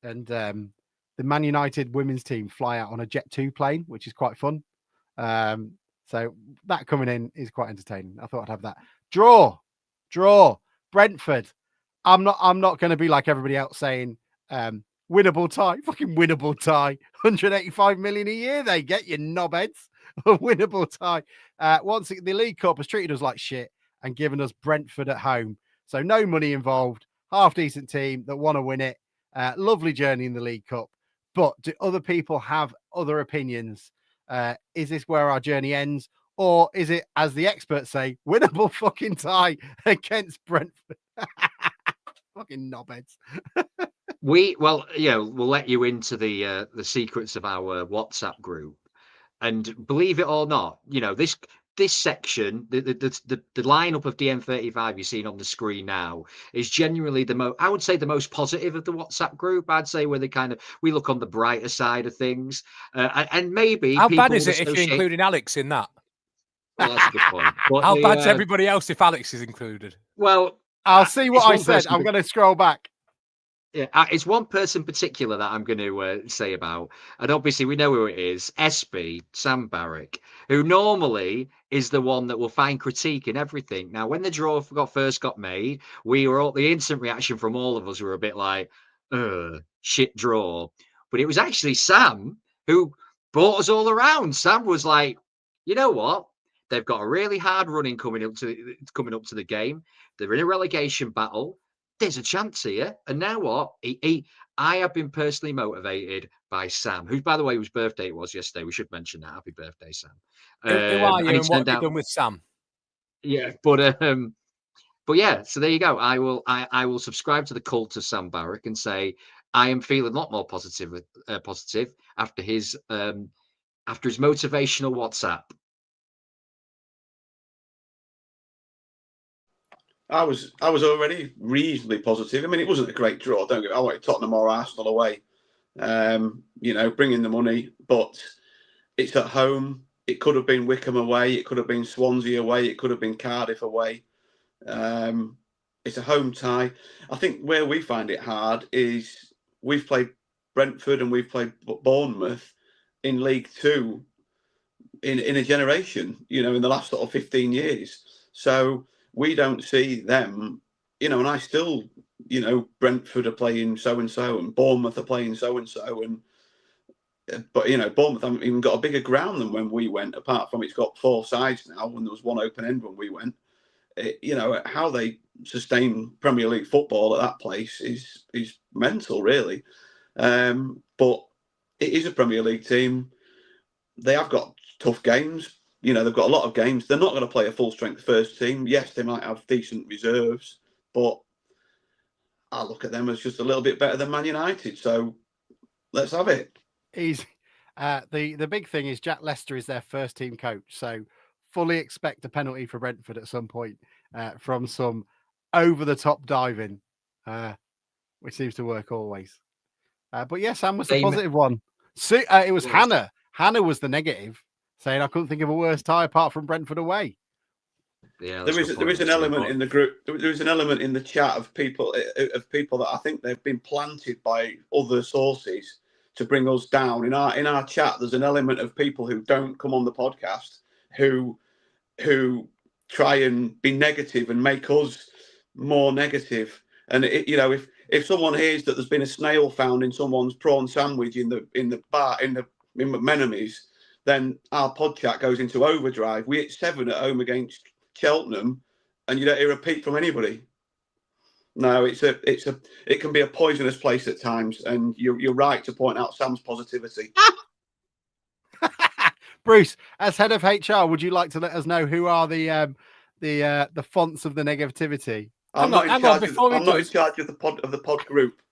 and the Man United women's team fly out on a Jet 2 plane, which is quite fun. So that coming in is quite entertaining. I thought I'd have that. Draw. Brentford. I'm not going to be like everybody else saying winnable tie. Fucking winnable tie. 185 million a year they get, you knobheads. A winnable tie. Once the League Cup has treated us like shit and given us Brentford at home. So no money involved. Half decent team that want to win it. Lovely journey in the League Cup. But do other people have other opinions? Is this where our journey ends? Or is it, as the experts say, winnable fucking tie against Brentford? Fucking knobheads. We'll let you into the secrets of our WhatsApp group, and believe it or not, this section, the lineup of DM35 you're seeing on the screen now is genuinely I would say the most positive of the WhatsApp group. I'd say where we look on the brighter side of things, and maybe how people bad is it if you're associate. including Alex in that? Well, that's a good point. But How bad's everybody else if Alex is included? Well, I'll see what it's I one said. person, I'm going to scroll back. Yeah, it's one person in particular that I'm going to say about, and obviously we know who it is. SB Sam Barrick, who normally is the one that will find critique in everything. Now, when the draw first got made, the instant reaction from all of us were a bit like, shit draw. But it was actually Sam who brought us all around. Sam was like, you know what? They've got a really hard running coming up to the game. They're in a relegation battle. There's a chance here. And now what? I have been personally motivated by Sam, who, by the way, whose birthday it was yesterday. We should mention that. Happy birthday, Sam. Who are you and what have you done with Sam? Yeah, but yeah, so there you go. I will subscribe to the cult of Sam Barrick and say I am feeling a lot more positive after his motivational WhatsApp. I was already reasonably positive. I mean, it wasn't a great draw. Don't get me. I wanted Tottenham or Arsenal away. Bringing the money, but it's at home. It could have been Wickham away. It could have been Swansea away. It could have been Cardiff away. It's a home tie. I think where we find it hard is we've played Brentford and we've played Bournemouth in League Two in a generation. In the last sort of 15 years. So we don't see them, and I still, Brentford are playing so-and-so and Bournemouth are playing so-and-so. But Bournemouth haven't even got a bigger ground than when we went, apart from it's got 4 sides now, when there was one open end when we went. How they sustain Premier League football at that place is mental, really. But it is a Premier League team. They have got tough games. They've got a lot of games. They're not going to play a full-strength first team. Yes, they might have decent reserves, but I look at them as just a little bit better than Man United. So let's have it. Easy. The big thing is Jack Lester is their first team coach. So fully expect a penalty for Brentford at some point from some over-the-top diving, which seems to work always. But yeah, Sam was the positive one. So, it was Hannah. Hannah was the negative, saying I couldn't think of a worse tie apart from Brentford away. Yeah, there is an element in the group. There is an element in the chat of people that I think they've been planted by other sources to bring us down. In our chat, there's an element of people who don't come on the podcast who try and be negative and make us more negative. And if someone hears that there's been a snail found in someone's prawn sandwich in the bar in McMenemy's, then our pod chat goes into overdrive. We hit 7 at home against Cheltenham, and you don't hear a peep from anybody. No, it can be a poisonous place at times, and you're right to point out Sam's positivity. Bruce, as head of HR, would you like to let us know who are the fonts of the negativity? I'm not in charge of the pod group.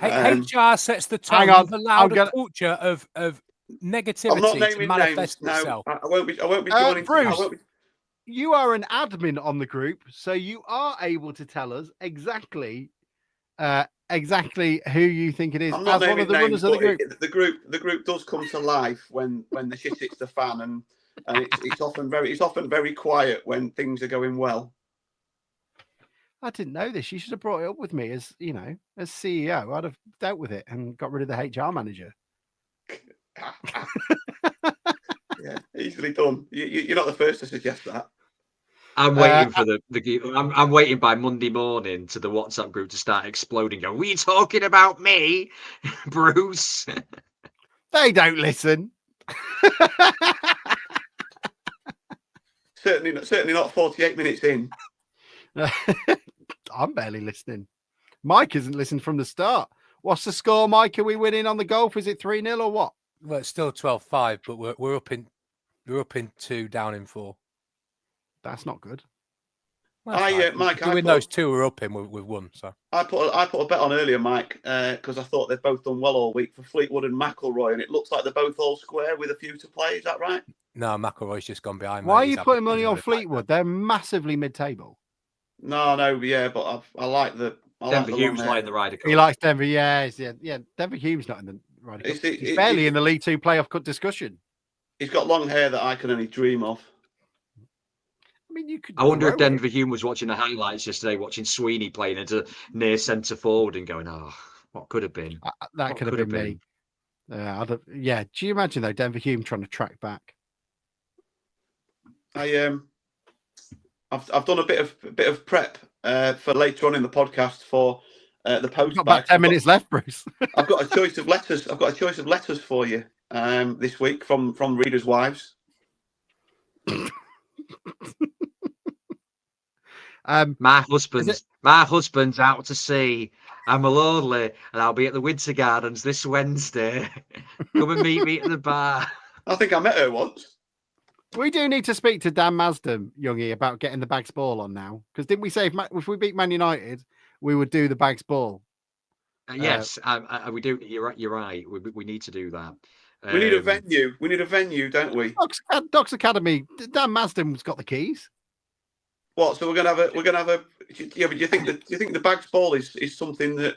HR sets the tone. You've allowed a culture of negativity I'm not naming to manifest names. itself. No, I won't be joining. Bruce, you are an admin on the group, so you are able to tell us exactly who you think it is. I'm not as one of the names, runners of the group. The group does come to life when the shit hits the fan, and it's often very quiet when things are going well. I didn't know this. You should have brought it up with me as CEO. I'd have dealt with it and got rid of the HR manager. Yeah, easily done. You're not the first to suggest that. I'm waiting for I'm waiting by Monday morning to the WhatsApp group to start exploding. Go, are you talking about me, Bruce? They don't listen. Certainly not 48 minutes in. I'm barely listening. Mike isn't listened from the start. What's the score, Mike? Are we winning on the golf? Is it 3-0 or what? Well, it's still 12-5, but we're up in 2, down in 4. That's not good. Mike, Doing those two are up in with one. So I put a bet on earlier, Mike, because I thought they've both done well all week for Fleetwood and McIlroy, and it looks like they're both all square with a few to play. Is that right? no, McIlroy's just gone behind. Why mate. are He's you having- putting he's money on having a Fleetwood? They're massively mid-table. No, yeah, but I like the Denver long Hughes hair. like the Ryder Cup. He likes Denver. Yeah. Denver Hume's not in the Ryder Cup. He's barely in the League Two playoff cut discussion. He's got long hair that I can only dream of. I mean, you could. I wonder if grow it. Denver Hume was watching the highlights yesterday, watching Sweeney playing into near centre forward and going, "Oh, what could have been? That What could have been me. Yeah. Do you imagine though, Denver Hume trying to track back? I've done a bit of prep for later on in the podcast for the post. We've got about 10 minutes left, Bruce. I've got a choice of letters. I've got a choice of letters for you this week from readers' wives. My husband's out to sea. I'm lonely, and I'll be at the Winter Gardens this Wednesday. Come and meet me at the bar. I think I met her once. We do need to speak to Dan Masden, Youngie, about getting the Bags Ball on now. Because didn't we say if we beat Man United, we would do the Bags Ball? Yes, we do. You're right. We need to do that. We need a venue. We need a venue, don't we? Doc's Academy. Dan Masden's got the keys. What? So we're gonna have a. Yeah, but do you think the Bags Ball is something that?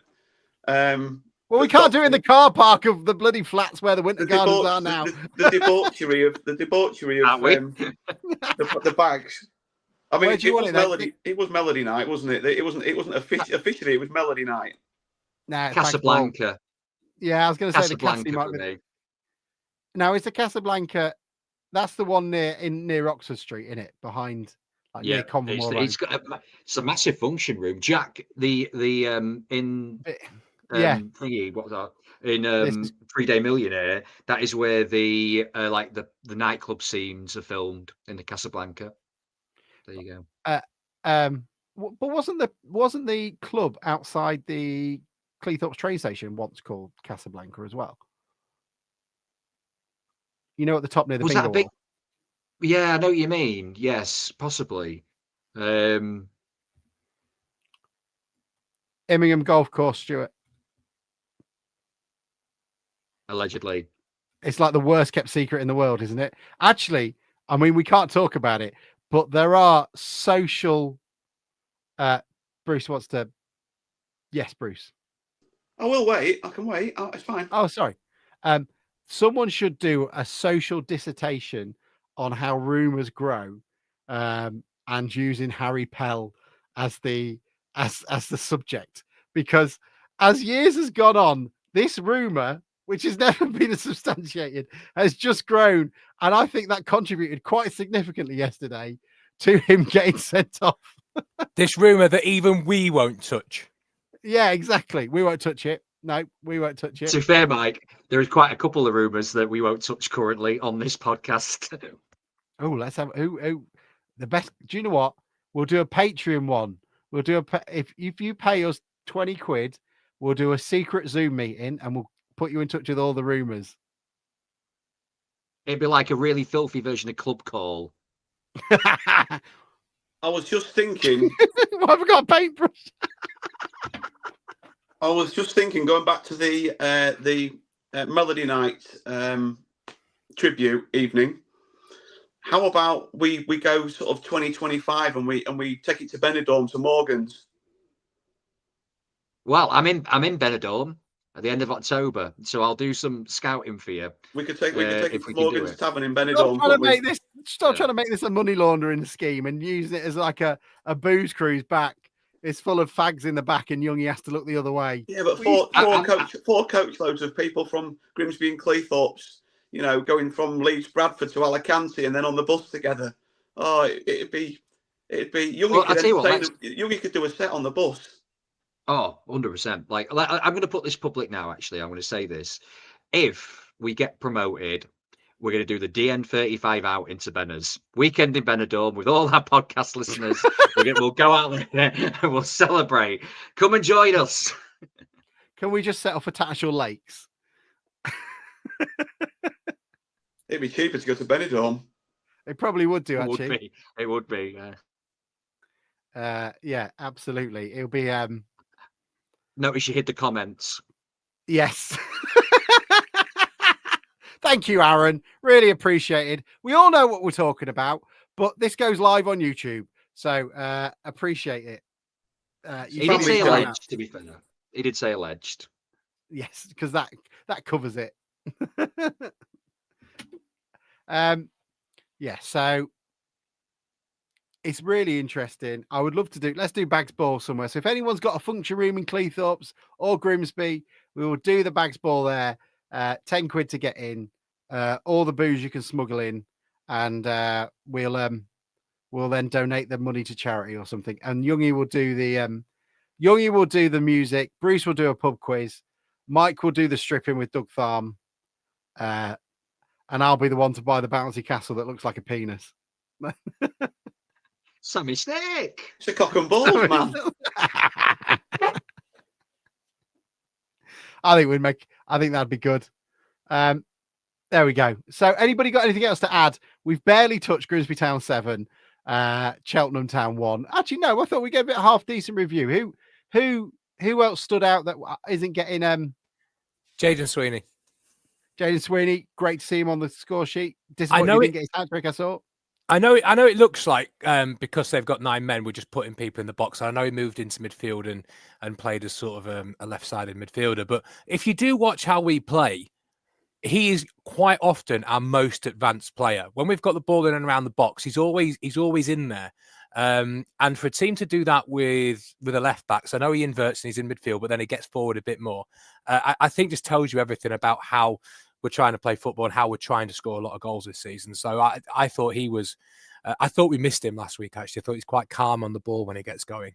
Well, we can't do it in the car park of the bloody flats where the Winter Gardens are now. The debauchery of the Bags. I mean, it was Melody Night, wasn't it? It wasn't officially. It was Melody Night. Nah, Casablanca. Yeah, I was going to say the Casablanca Cassie might be. Now, is the Casablanca? That's the one near Oxford Street, in it, behind. Yeah, it's a massive function room. Jack, thingy, what was that? In 3-Day Millionaire, that is where the the nightclub scenes are filmed in the Casablanca. There you go. But wasn't the club outside the Cleethorpes train station once called Casablanca as well? You know, at the top near the bingo wall. Yeah, I know what you mean. Yes, possibly. Immingham Golf Course, Stuart. Allegedly. It's like the worst kept secret in the world, isn't it? Actually, I mean, we can't talk about it, but there are social. Bruce wants to. Yes, Bruce. I will wait. I can wait. It's fine. Oh, sorry. Someone should do a social dissertation on how rumours grow, and using Harry Pell as the subject, because as years has gone on, this rumour, which has never been substantiated, has just grown, and I think that contributed quite significantly yesterday to him getting sent off. This rumour that even we won't touch. Yeah, exactly. We won't touch it. No, we won't touch it. To be fair, Mike, there is quite a couple of rumours that we won't touch currently on this podcast. Oh, let's have the best. Do you know what? We'll do a Patreon one. We'll do if you pay us 20 quid, we'll do a secret Zoom meeting and we'll put you in touch with all the rumours. It'd be like a really filthy version of Club Call. I was just thinking. Why have we got a paintbrush? I was just thinking, going back to the Melody Night tribute evening. How about we go sort of 2025 and we take it to Benidorm, to Morgan's? Well, I'm in Benidorm at the end of October, so I'll do some scouting for you. We could take it to Morgan's Tavern in Benidorm. Stop trying to make this a money laundering scheme and use it as like a booze cruise back. It's full of fags in the back, and Youngie has to look the other way. Yeah, but four coach loads of people from Grimsby and Cleethorpes, you know, going from Leeds Bradford to Alicante and then on the bus together. Oh, it'd be Youngie could do a set on the bus. Oh, 100%. Like I'm going to put this public now. Actually, I'm going to say this: if we get promoted, we're going to do the DN35 out into Benners. Weekend in Benidorm with all our podcast listeners. We'll go out there and we'll celebrate. Come and join us. Can we just set off at Tattershall Lakes? It'd be cheaper to go to Benidorm. It probably would do, actually. It would be, Yeah, absolutely. It'll be Notice you hid the comments. yes. Thank you, Aaron. Really appreciated. We all know what we're talking about, but this goes live on YouTube, so appreciate it. He did say find out. alleged, to be fair. He did say alleged. Yes, because that covers it. Yeah, so it's really interesting. I would love to let's do Bags Ball somewhere. So if anyone's got a function room in Cleethorpes or Grimsby, we will do the Bags Ball there. 10 quid to get in. All the booze you can smuggle in, and we'll then donate the money to charity or something. And Youngie will do the music. Bruce will do a pub quiz. Mike will do the stripping with Doug Tharm. And I'll be the one to buy the bouncy castle that looks like a penis. Sammy Snake. It's a cock and balls, man. I think that'd be good. There we go. So anybody got anything else to add? We've barely touched Grimsby Town 7, Cheltenham Town 1. Actually, no, I thought we gave it a half decent review. Who else stood out that isn't getting Jaden Sweeney. Jaden Sweeney, great to see him on the score sheet. Disappointed he didn't get his hat trick, I saw. I know it looks like because they've got 9 men, we're just putting people in the box. I know he moved into midfield and played as sort of a left-sided midfielder. But if you do watch how we play, he is quite often our most advanced player. When we've got the ball in and around the box, he's always in there. And for a team to do that with a left back, so I know he inverts and he's in midfield, but then he gets forward a bit more. I think just tells you everything about how we're trying to play football and how we're trying to score a lot of goals this season. So I thought he was. I thought we missed him last week. Actually, I thought he's quite calm on the ball when he gets going.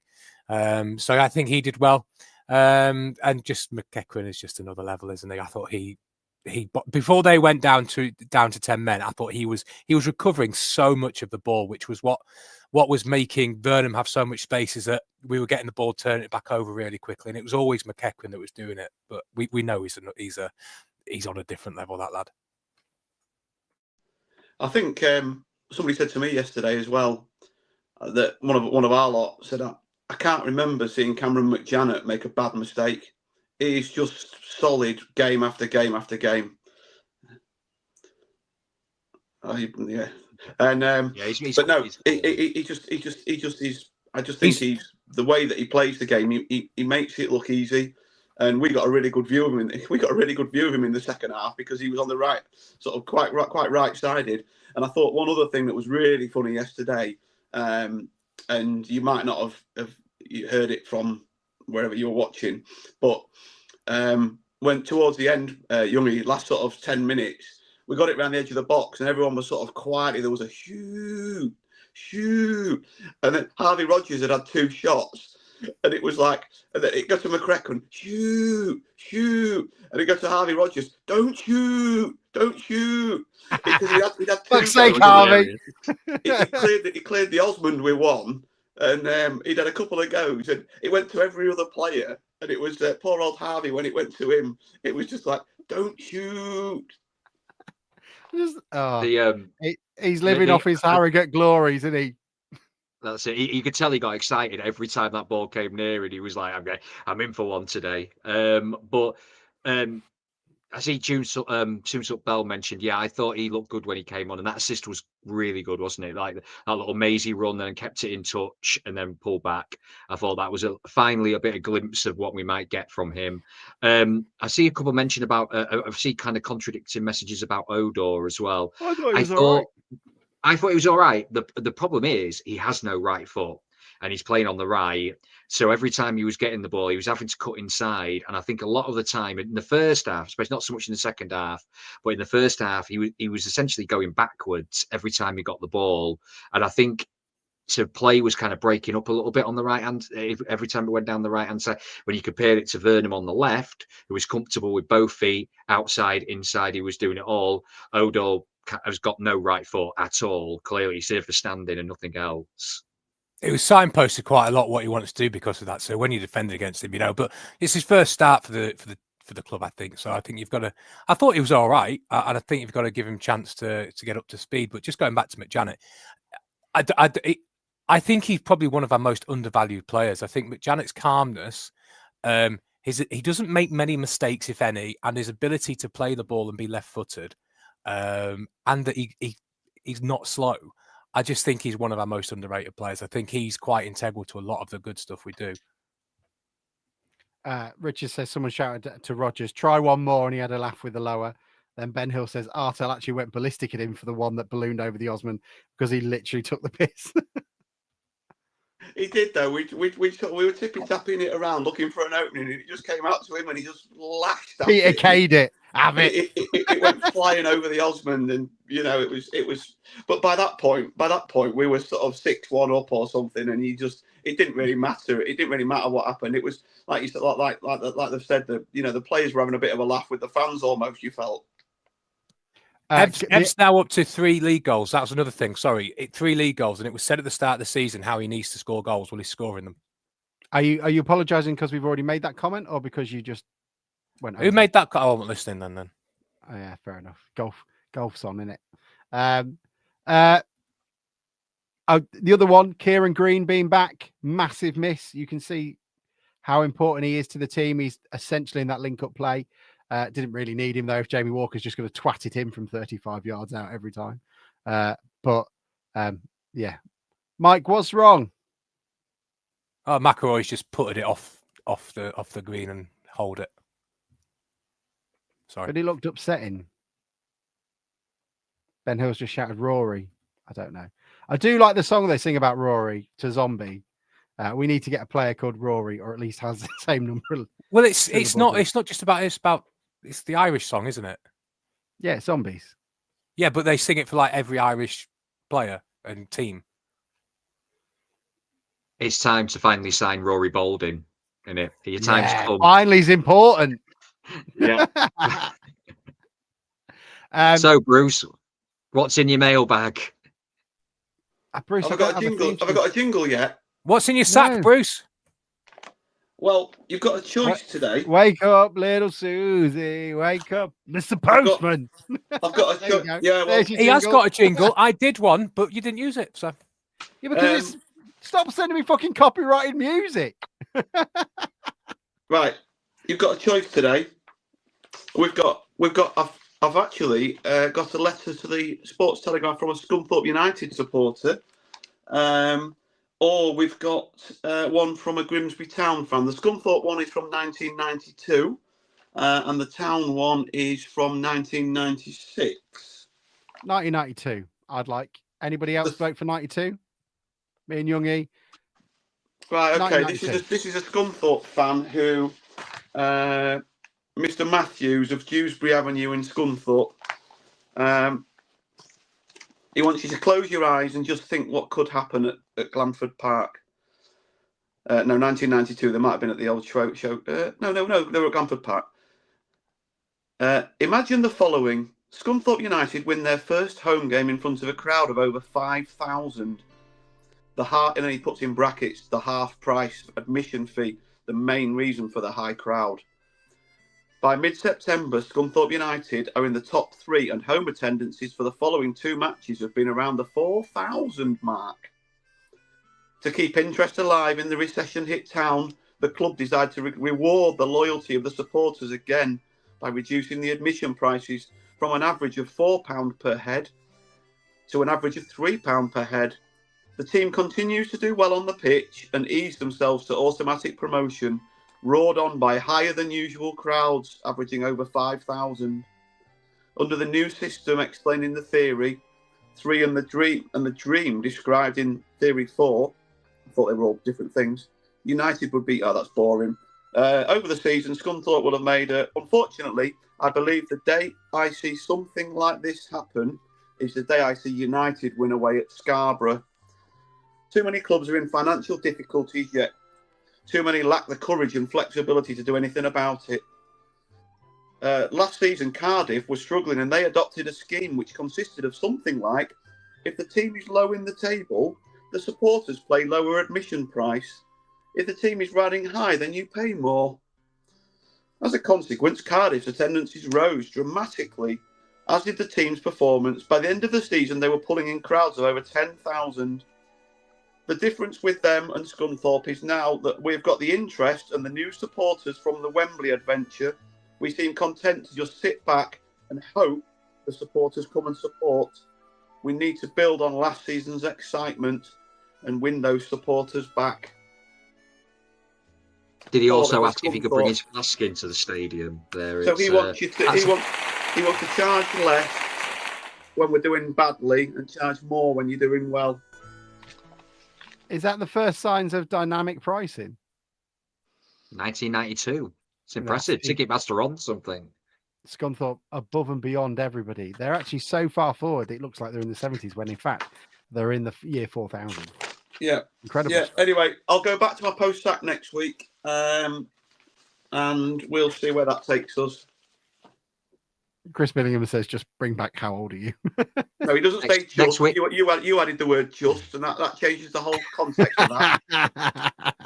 So I think he did well. And just McEachran is just another level, isn't he? I thought he before they went down to 10 men, I thought he was recovering so much of the ball, which was what was making Burnham have so much space, is that we were getting the ball, turning it back over really quickly, and it was always McEachran that was doing it. But we know he's on a different level, that lad. I think somebody said to me yesterday as well that one of our lot said, I can't remember seeing Cameron McJanet make a bad mistake. He's just solid game after game after game. Yeah, and he's but no, he's he just is. I just think he's the way that he plays the game. He makes it look easy, and we got a really good view of him. We got a really good view of him in the second half because he was on the right, sort of quite right-sided. And I thought one other thing that was really funny yesterday, and you might not have heard it from wherever you were watching, but when towards the end, Youngie, last sort of 10 minutes, we got it around the edge of the box and everyone was sort of quietly, there was a shoot, and then Harvey Rogers had 2 shots, and it was like, and then it got to McEachran, shoot, and it got to Harvey Rogers, don't shoot, because he had 2 Fuck's sake, Harvey. he cleared the Osmond with 1. And he'd had a couple of goes, and it went to every other player. And it was poor old Harvey, when it went to him, it was just like, don't shoot. He's living off his Harrogate glories, isn't he? That's it. You could tell he got excited every time that ball came near, and he was like, I'm in for one today. But I see Toonsup Bell mentioned, I thought he looked good when he came on, and that assist was really good, wasn't it? Like that little mazy run and kept it in touch and then pulled back. I thought that was finally a bit of glimpse of what we might get from him. I see a couple mention about, I see kind of contradicting messages about Odor as well. I thought he was all right. The problem is he has no right foot and he's playing on the right. So every time he was getting the ball, he was having to cut inside. And I think a lot of the time in the first half, especially not so much in the second half, but in the first half, he was essentially going backwards every time he got the ball. And I think so play was kind of breaking up a little bit on the right hand every time it went down the right hand side. When you compare it to Vernon on the left, who was comfortable with both feet, outside, inside, he was doing it all. Odo has got no right foot at all. Clearly, he's here for standing and nothing else. It was signposted quite a lot what he wants to do because of that. So when you defended against him, but it's his first start for the club, I think. So I think you've got to. I thought he was all right, and I think you've got to give him a chance to get up to speed. But just going back to McJanet, I think he's probably one of our most undervalued players. I think McJanet's calmness, he doesn't make many mistakes, if any, and his ability to play the ball and be left-footed, and that he's not slow. I just think he's one of our most underrated players. I think he's quite integral to a lot of the good stuff we do. Richard says someone shouted to Rogers, try one more, and he had a laugh with the lower. Then Ben Hill says Artel actually went ballistic at him for the one that ballooned over the Osman because he literally took the piss. He did though. We were tippy tapping it around looking for an opening, and it just came out to him, and he just lashed at Peter it. K'd it. Have it. It went flying over the Osmond, and it was. But by that point, we were sort of 6-1 up or something, and it didn't really matter. It didn't really matter what happened. It was like you said, like they've said, that the players were having a bit of a laugh with the fans almost. You felt. Ev's now up to 3 league goals. That was another thing. Sorry, 3 league goals, and it was said at the start of the season how he needs to score goals. Well, he's scoring them. Are you apologising because we've already made that comment, or because you just went? Who made that? I wasn't listening then. Oh yeah, fair enough. Golf's on, isn't it? The other one, Kieran Green being back, massive miss. You can see how important he is to the team. He's essentially in that link-up play. Didn't really need him though. If Jamie Walker's just going to twat it in from 35 yards out every time, yeah. Mike, what's wrong? Oh, McElroy's just putted it off the green and hold it. Sorry, but he looked upsetting. Ben Hill's just shouted Rory. I don't know. I do like the song they sing about Rory to Zombie. We need to get a player called Rory, or at least has the same number. Well, it's not just about it's the Irish song, isn't it? Yeah, it's Zombies. Yeah, but they sing it for like every Irish player and team. It's time to finally sign Rory Balding, isn't it? Your time's come. Finally is important. Yeah. So, Bruce, what's in your mailbag? Bruce, have I got a jingle yet? What's in your sack, Bruce? Well, you've got a choice today. Wake up, little Susie. Wake up, Mr. Postman. I've got a choice. Yeah, well, he has got a jingle. I did one, but you didn't use it. So, yeah, because stop sending me fucking copyrighted music. Right, you've got a choice today. I've actually got a letter to the Sports Telegraph from a Scunthorpe United supporter. Or we've got one from a Grimsby Town fan. The Scunthorpe one is from 1992, and the Town one is from 1996. 1992. I'd like. Anybody else vote for 92? Me and Youngie. Right. Okay. This is a Scunthorpe fan who, Mr. Matthews of Dewsbury Avenue in Scunthorpe. He wants you to close your eyes and just think what could happen at Glanford Park. No, 1992. They might have been at the old show. No. They were at Glanford Park. Imagine the following. Scunthorpe United win their first home game in front of a crowd of over 5,000. And then he puts in brackets, the half-price admission fee, the main reason for the high crowd. By mid-September, Scunthorpe United are in the top 3, and home attendances for the following 2 matches have been around the 4,000 mark. To keep interest alive in the recession-hit town, the club decided to reward the loyalty of the supporters again by reducing the admission prices from an average of £4 per head to an average of £3 per head. The team continues to do well on the pitch and ease themselves to automatic promotion, roared on by higher than usual crowds, averaging over 5,000. Under the new system explaining the theory, 3 and the dream described in theory 4, I thought they were all different things, United would beat, that's boring. Over the season, Scunthorpe would have made unfortunately, I believe the day I see something like this happen is the day I see United win away at Scarborough. Too many clubs are in financial difficulties, yet too many lack the courage and flexibility to do anything about it. Last season, Cardiff was struggling and they adopted a scheme which consisted of something like, if the team is low in the table, the supporters play lower admission price. If the team is riding high, then you pay more. As a consequence, Cardiff's attendances rose dramatically, as did the team's performance. By the end of the season, they were pulling in crowds of over 10,000. the difference with them and Scunthorpe is now that we've got the interest and the new supporters from the Wembley adventure. We seem content to just sit back and hope the supporters come and support. We need to build on last season's excitement and win those supporters back. Did he Oh, also it was ask if he could bring Scunthorpe. his flask into the stadium? There, So it's, he wants you to that's- he wants to charge less when we're doing badly and charge more when you're doing well. Is that the first signs of dynamic pricing? 1992. It's impressive. That's- Ticketmaster on something. Scunthorpe above and beyond everybody. They're actually so far forward, it looks like they're in the 70s, when in fact they're in the year 4000. Yeah. Incredible. Yeah. Anyway, I'll go back to my post sack next week, and we'll see where that takes us. Chris Billingham says, just bring back how old are you? No, he doesn't say Next just. week- You added the word just, and that changes the whole context of that.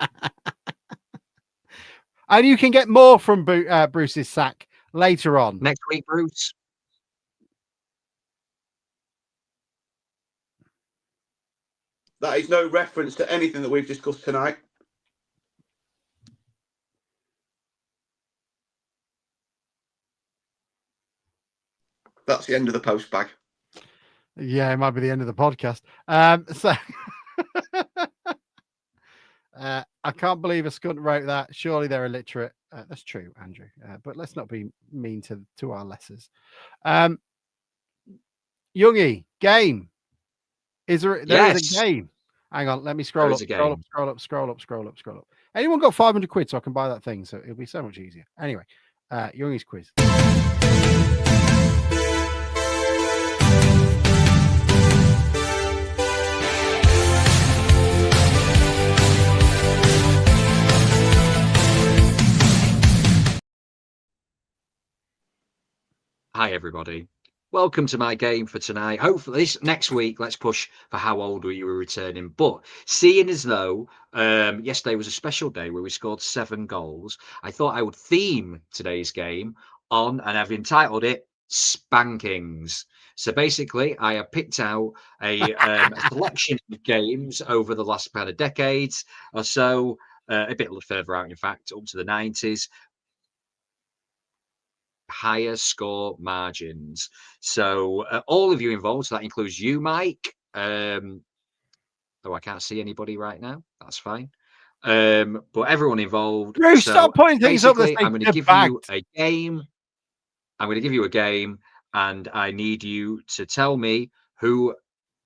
And you can get more from Bruce's sack later on. Next week, Bruce. That is no reference to anything that we've discussed tonight. That's the end of the post bag. Yeah, it might be the end of the podcast. I can't believe a scunt wrote that. Surely they're illiterate. That's true, Andrew. But let's not be mean to our lessers. Youngie, game. There is Yes. a game. Hang on, let me scroll There up, is a scroll up. Anyone got 500 quid so I can buy that thing? So it'll be so much easier. Anyway, Youngie's quiz. Hi, everybody. Welcome to my game for tonight. Hopefully, this next week, let's push for how old we were returning. But seeing as though yesterday was a special day where we scored 7 goals, I thought I would theme today's game on, and I've entitled it Spankings. So basically, I have picked out a selection of games over the last kind of decades or so, a bit further out, in fact, up to the 90s. Higher score margins. So all of you involved, so that includes you, Mike. Though I can't see anybody right now, that's fine. But everyone involved. Bruce, so stop pointing things up. basically, I'm going to give you a game. I'm going to give you a game, and I need you to tell me who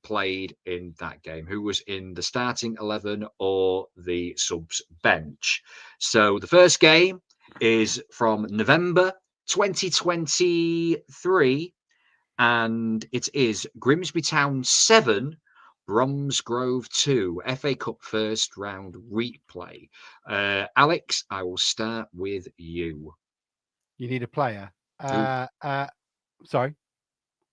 played in that game, who was in the starting 11 or the subs bench. So the first game is from November 2023, and it is Grimsby Town 7, Bromsgrove 2, FA Cup first round replay. Alex, I will start with you. You need a player. Sorry,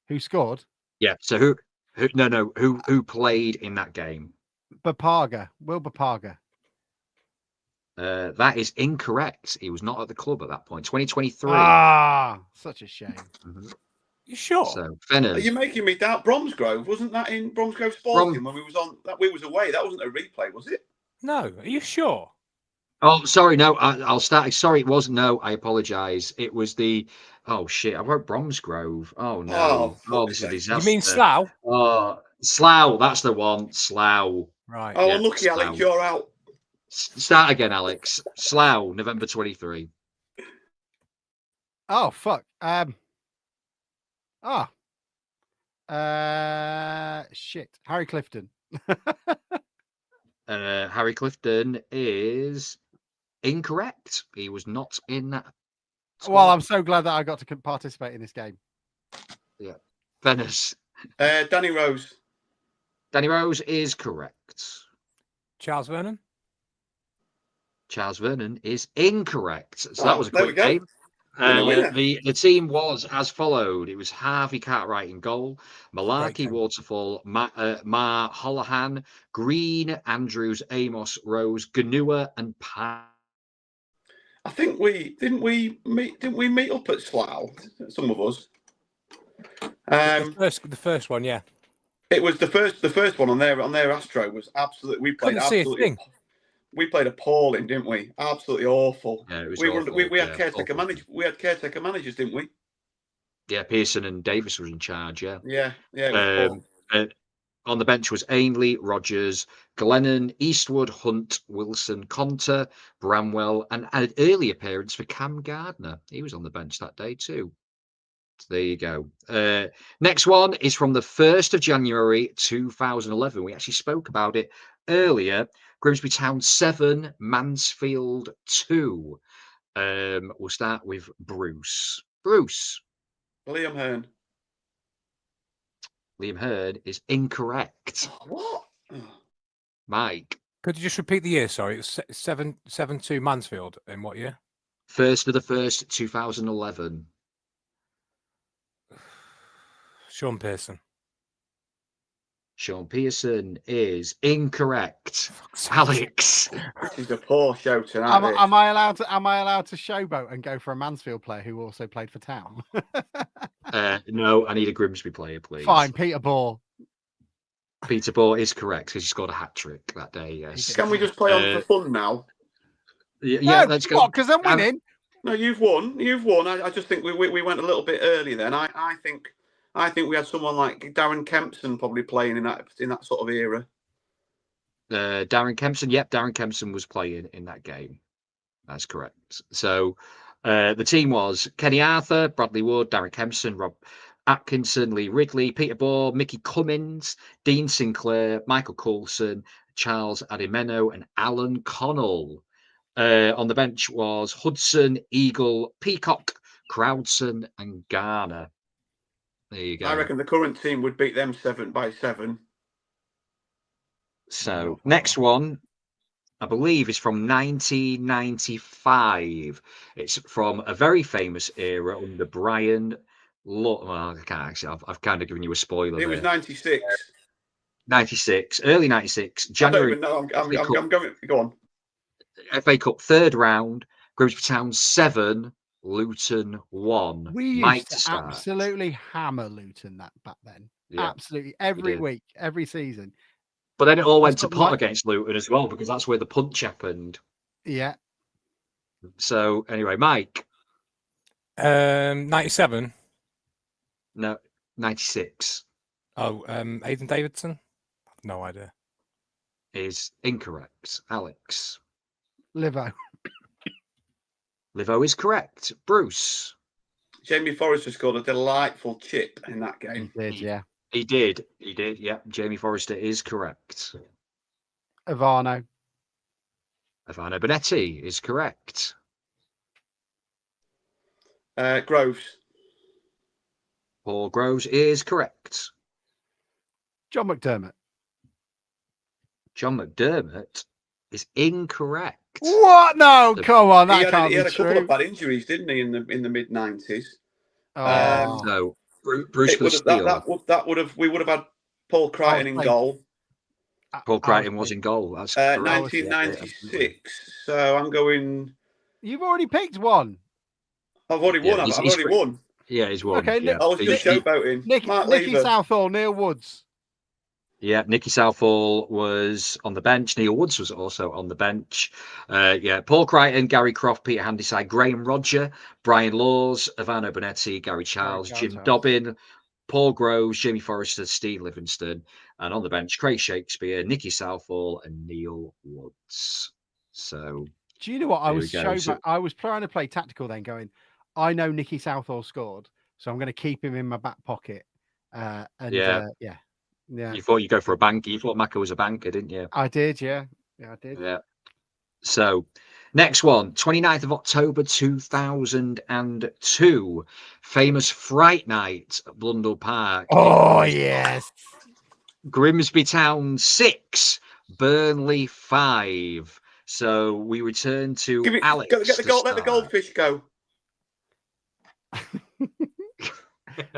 who scored? Yeah. So who played in that game? Bapaga, Will Bapaga. That is incorrect. He was not at the club at that point. 2023. Ah, such a shame. You sure? So Fenners. Are you making me doubt Bromsgrove? Wasn't that in Bromsgrove Sporting when we was on that? We was away. That wasn't a replay, was it? No. Are you sure? Oh, sorry. No, I'll start. Sorry, it wasn't. No, I apologise. It was the. Oh shit! I wrote Bromsgrove. Oh no! Oh, this is a disaster. You mean Slough? Oh, Slough. That's the one. Slough. Right. Oh, Yeah, unlucky, Alex, Slough. you're out. Start again, Alex. Slough, November 23. Oh fuck. Shit. Harry Clifton. Harry Clifton is incorrect. He was not in that. Well, I'm so glad that I got to participate in this game. Yeah. Venice. Danny Rose. Danny Rose is correct. Charles Vernon? Charles Vernon is incorrect. So Oh, that was a there we quick go. game. Winner. The team was as followed. It was Harvey Cartwright in goal, Malarkey, game. Waterfall, Ma Holohan, Green, Andrews, Amos, Rose, Ganua, and Pine. I think we didn't we meet up at Slough? Some of us. The first one, yeah. It was the first one on their Astro was absolutely. We played Couldn't see a absolutely. thing. We played appalling, didn't we? Absolutely awful. Yeah, it was we awful. we had Yeah, caretaker awful. We had caretaker managers, didn't we? Yeah, Pearson and Davis were in charge. Yeah. Yeah. It was poor. On the bench was Ainley, Rogers, Glennon, Eastwood, Hunt, Wilson, Conter, Bramwell, and an early appearance for Cam Gardner. He was on the bench that day too. So there you go. Next one is from the 1st of January 2011. We actually spoke about it earlier. Grimsby Town 7, Mansfield 2. We'll start with Bruce. Bruce. Liam Hearn. Liam Hearn is incorrect. What? Mike. Could you just repeat the year? Sorry, it was 7-2 Mansfield. In what year? 1st of the 1st, 2011. Sean Pearson. Sean Pearson is incorrect. Alex. This is a poor show tonight. Am I allowed to showboat and go for a Mansfield player who also played for Town? No, I need a Grimsby player, please. Fine, Peter Ball. Peter Ball is correct because he scored a hat trick that day. Yes. Can we just play on for fun now? Yeah, no, let's go. Because I'm winning. No, you've won. You've won. I just think we went a little bit early then. I think we had someone like Darren Kempson probably playing in that sort of era. Darren Kempson. Yep, Darren Kempson was playing in that game. That's correct. So the team was Kenny Arthur, Bradley Wood, Darren Kempson, Rob Atkinson, Lee Ridley, Peter Ball, Mickey Cummins, Dean Sinclair, Michael Coulson, Charles Adimeno, and Alan Connell. On the bench was Hudson, Eagle, Peacock, Crowdson, and Garner. There you go. I reckon the current team would beat them 7-7. So next one, I believe, is from 1995. It's from a very famous era under Brian. Well, I can't actually. I've kind of given you a spoiler. It was 96. 96, early 96. January. I don't even know. I'm going. Go on. FA Cup 3rd round. Grimsby Town 7, Luton 1. We used to start. absolutely hammer Luton back then. Yeah, absolutely every week, every season. But then it all went to pot against Luton as well because that's where the punch happened. Yeah. So anyway, Mike. 97. No, 96. Oh, Aidan Davidson? No idea. Is incorrect. Alex. Livo. Livo is correct. Bruce. Jamie Forrester scored a delightful chip in that game. He did, yeah. He did. Yeah. Jamie Forrester is correct. Ivano. Ivano Bonetti is correct. Groves. Paul Groves is correct. John McDermott. John McDermott is incorrect. What? No, come on, that can't be true. He had a couple of bad injuries, didn't he, in the mid-90s? Oh. No, Bruce was we would have had Paul Crichton in goal. Paul Crichton was in goal. That's 1996. So I'm going. You've already picked one. I've already won. I've already won. Yeah, he's won. Okay, yeah. I was just showboating. Nicky Southall, Neil Woods. Yeah, Nicky Southall was on the bench. Neil Woods was also on the bench. Paul Crichton, Gary Croft, Peter Handyside, Graham Rodger, Brian Laws, Ivano Bonetti, Gary Charles, Jim Dobbin, Paul Groves, Jamie Forrester, Steve Livingston, and on the bench, Craig Shakespeare, Nicky Southall, and Neil Woods. So, do you know what I was I was trying to play tactical then, going, I know Nicky Southall scored, so I'm going to keep him in my back pocket. Yeah. You thought you'd go for a banker. You thought Maka was a banker, didn't you? I did, yeah. Yeah, I did. Yeah. So, next one, 29th of October 2002. Famous Fright Night at Blundell Park. Oh, yes. Grimsby Town 6, Burnley 5. So, we return to Alex. Get the goal, let the goldfish go.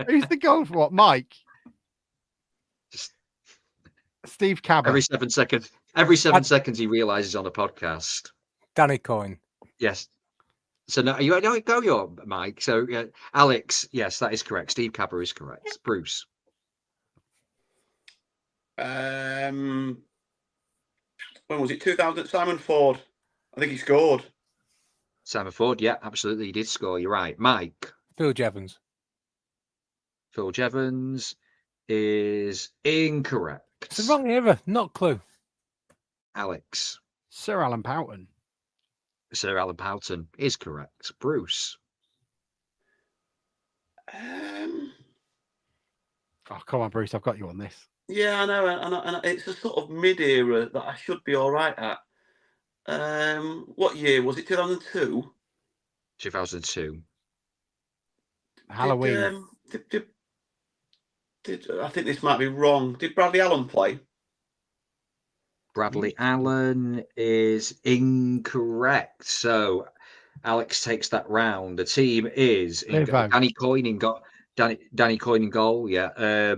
Who's the goal for what? Mike? Steve Cabot. Every 7 seconds he realizes on a podcast. Danny Coyne. Yes. So no, you don't go your Mike. So Alex, yes, that is correct. Steve Cabot is correct. Bruce. When was it? 2000. Simon Ford. I think he scored. Simon Ford, yeah, absolutely, he did score. You're right. Mike. Phil Jevons. Phil Jevons is incorrect. It's the wrong era. Not clue. Alex. Sir Alan Poughton. Sir Alan Poughton is correct. Bruce. Oh, come on, Bruce. I've got you on this. Yeah, I know, and it's a sort of mid-era that I should be all right at. What year was it? 2002. 2002. Halloween. Did I think this might be wrong? Did Bradley Allen play? Bradley Allen is incorrect. So Alex takes that round. The team is Livo. Danny Coyne got Danny Coyne in goal. Yeah.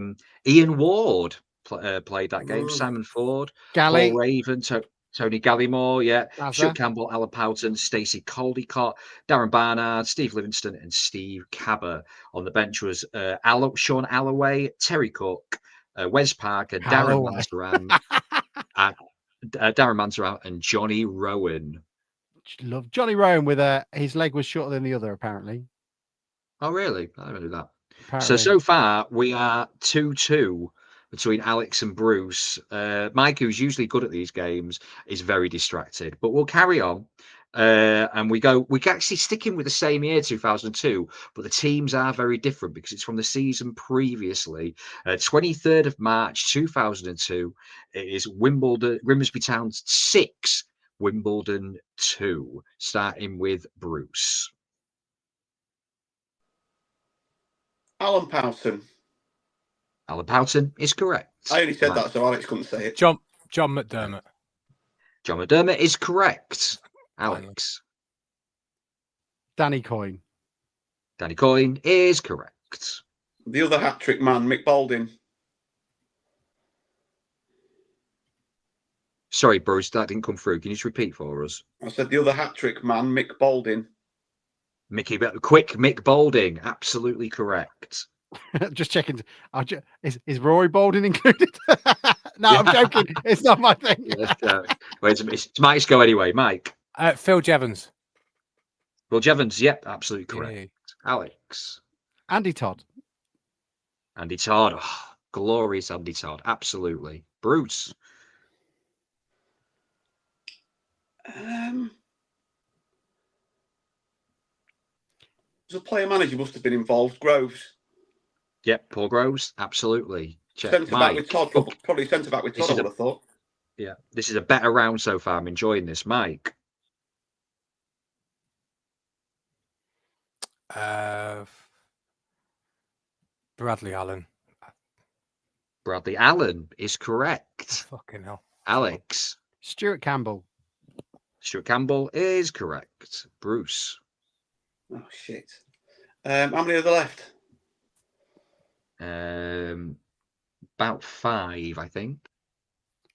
Ian Ward played that game. Simon Ford, Galley. Paul Raven, Tony Gallimore. Yeah. Gaza. Stuart Campbell, Alan Poughton, Stacey Caldicott, Darren Barnard, Steve Livingston, and Steve Cabber. On the bench was Sean Alloway, Terry Cook, Wes Parker, Darren Mansaran. Darren Mansaran and Johnny Rowan. Love Johnny Rowan with his leg was shorter than the other, apparently. Oh, really? I didn't know that. Apparently. So far, we are 2-2 between Alex and Bruce. Mike, who's usually good at these games, is very distracted. But we'll carry on. And we're actually sticking with the same year, 2002, but the teams are very different because it's from the season previously. 23rd of March 2002, it is Grimsby Town 6, Wimbledon 2, starting with Bruce. Alan Poughton. Alan Poughton is correct. I only said that so Alex couldn't say it. John McDermott. John McDermott is correct. Alex. Danny Coyne. Danny Coyne is correct. The other hat-trick man, Mick Balding. Sorry, Bruce, that didn't come through. Can you just repeat for us? I said the other hat-trick man, Mick Balding. Mick Balding, absolutely correct. Just checking. Is Rory Balding included? No, I'm joking. It's not my thing. Wait, it's Mike's go anyway. Mike. Phil Jevons. Phil Jevons, yep, absolutely correct. Yeah. Alex. Andy Todd. Andy Todd. Oh, glorious Andy Todd, absolutely. Bruce. As a player manager must have been involved. Groves. Yep, Paul Groves, absolutely. Centre back with Todd, probably centre back with Todd, I would have thought. Yeah, this is a better round so far. I'm enjoying this. Mike. Bradley Allen. Bradley Allen is correct. Fucking hell. Alex. Stuart Campbell. Stuart Campbell is correct. Bruce. Oh, shit. How many are there left? About 5, I think.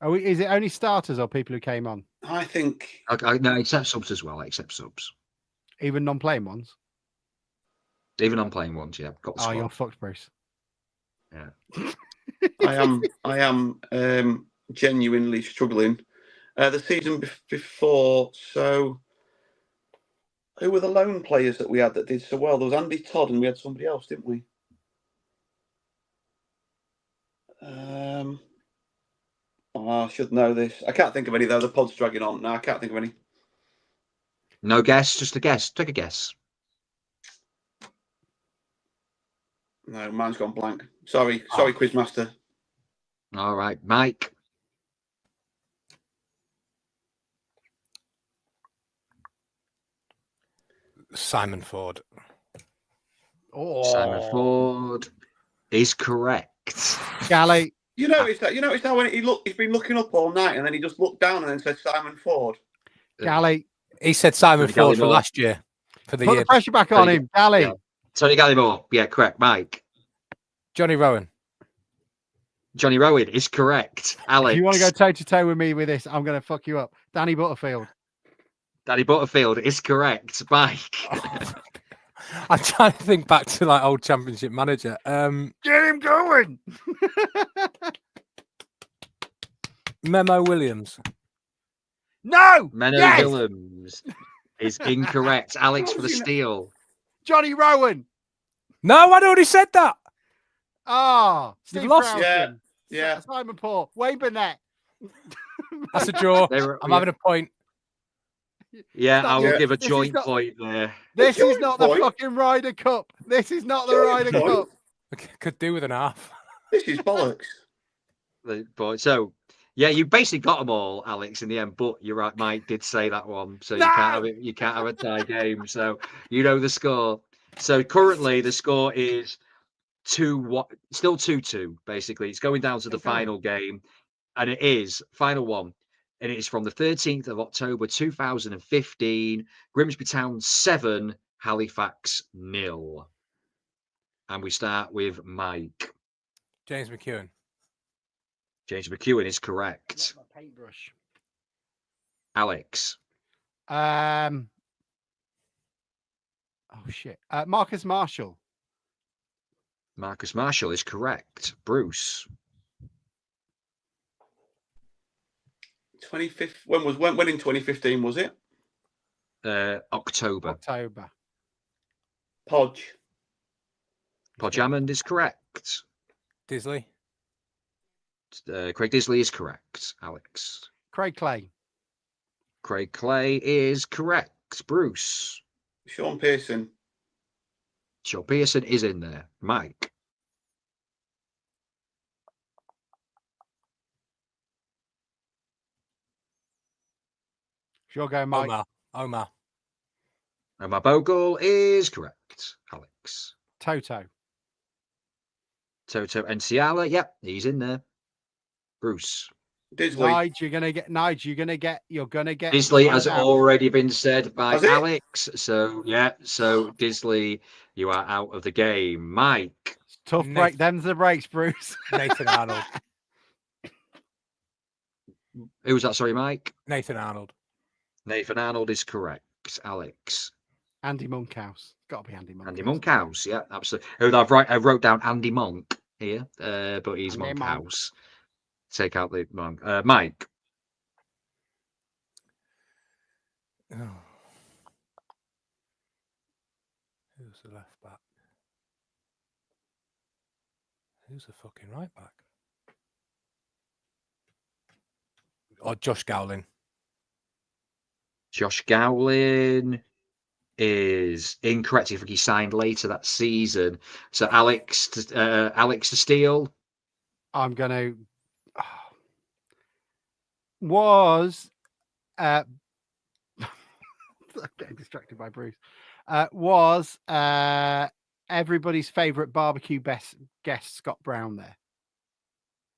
Oh, is it only starters or people who came on? I think. No, except subs as well. Except subs. Even non-playing ones? Even non-playing ones, yeah. Got the squad. You're fucked, Bruce. Yeah. I am genuinely struggling. The season before, so who were the lone players that we had that did so well? There was Andy Todd and we had somebody else, didn't we? I should know this. I can't think of any though. The pod's dragging on. No, I can't think of any. No guess, just a guess. Take a guess. No, mine's gone blank. Sorry, Quizmaster. All right, Mike. Simon Ford. Oh. Simon Ford is correct. Galley. You noticed that when he's been looking up all night and then he just looked down and then said Simon Ford. Galley. He said Simon Ford for Gallimore. last year. For the Put year. the pressure back on him. Galley. Yeah. Tony Gallimore. Yeah, correct. Mike. Johnny Rowan. Johnny Rowan is correct. Alex. If you want to go toe-to-toe with me with this, I'm going to fuck you up. Danny Butterfield. Danny Butterfield is correct. Mike. I'm trying to think back to like old Championship manager. Get him going. Memo Williams. No. Menno Yes! Willems is incorrect. Alex for the steal. Johnny Rowan. No, I'd already said that. Ah, Steve lost. Crowson. Yeah. Simon Paul. Wayne Burnett. That's a draw. I'm having a point. Yeah, I will Yeah. give a This is joint not- point there. This is joint not point? the fucking Ryder Cup. This is not the Joint Ryder point? Cup. Could do with an half. This is bollocks. So, yeah, you basically got them all, Alex, in the end. But you're right, Mike did say that one, so No! you can't have it. You can't have a tie game. So you know the score. So currently the score is 2-1, still 2-2. Basically, it's going down to the final game, and it is final one, and it is from the 13th of October 2015. Grimsby Town 7, Halifax 0. And we start with Mike. James McEwen. James McEwen is correct. Paintbrush. Alex. Oh shit. Marcus Marshall. Marcus Marshall is correct. Bruce. 25th. When in 2015 was it? October. October. Podge. Podge Hammond is correct. Disley. Craig Disley is correct. Alex. Craig Clay. Craig Clay is correct. Bruce. Sean Pearson. Sean Pearson is in there. Mike. Sure go, Mike. Omar. Omar Bogle is correct. Alex. Toto. Toto Enciala. Yep, he's in there. Bruce. Disley. Nige, you're gonna get. Disley has out. already been said by Has it? Alex. So yeah, so Disley, you are out of the game. Mike. Tough Nathan- break. Them's the breaks, Bruce. Nathan Arnold. Who was that? Sorry, Mike. Nathan Arnold. Nathan Arnold is correct. Alex. Andy Monkhouse. Got to be Andy Monkhouse. Andy Monkhouse. Yeah, absolutely. I wrote down Andy Monk here, but he's Andy Monk. Monkhouse. Take out the Monk. Mike. Oh. Who's the left back? Who's the fucking right back? Oh, Josh Gowling. Josh Gowling is incorrect. I think he signed later that season. So Alex to steal. I'm gonna. Was I'm getting distracted by Bruce. Was everybody's favorite barbecue guest Scott Brown there?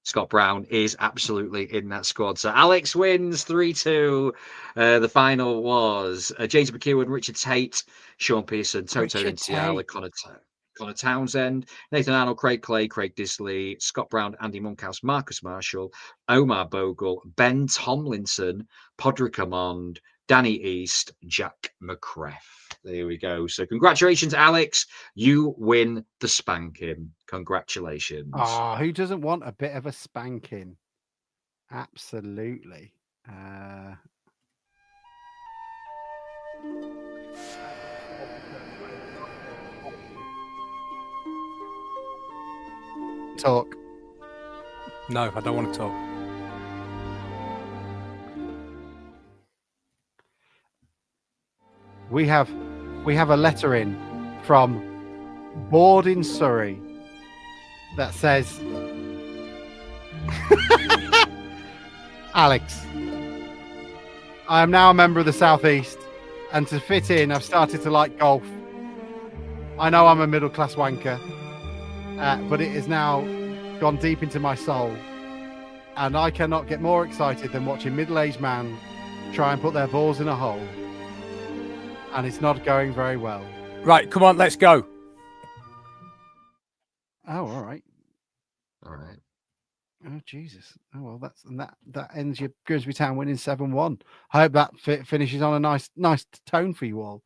Scott Brown is absolutely in that squad. So Alex wins 3-2. The final was James McEwen, Richard Tate, Sean Pearson, Toto Richard Enciala, Tate. Connor Townsend, Nathan Arnold, Craig Clay, Craig Disley, Scott Brown, Andy Monkhouse, Marcus Marshall, Omar Bogle, Ben Tomlinson, Podrick Amond, Danny East, Jack McCreff. There we go. So congratulations, Alex. You win the spanking. Congratulations. Oh, who doesn't want a bit of a spanking? Absolutely. Talk. No, I don't want to talk. We have a letter in from Board in Surrey that says, Alex, I am now a member of the Southeast, and to fit in, I've started to like golf. I know I'm a middle class wanker, but it has now gone deep into my soul, and I cannot get more excited than watching middle-aged man try and put their balls in a hole. And it's not going very well. Right, come on, let's go. Oh, all right. All right. Oh, Jesus. Oh, well, that ends your Grimsby Town winning 7-1. I hope that finishes on a nice tone for you all.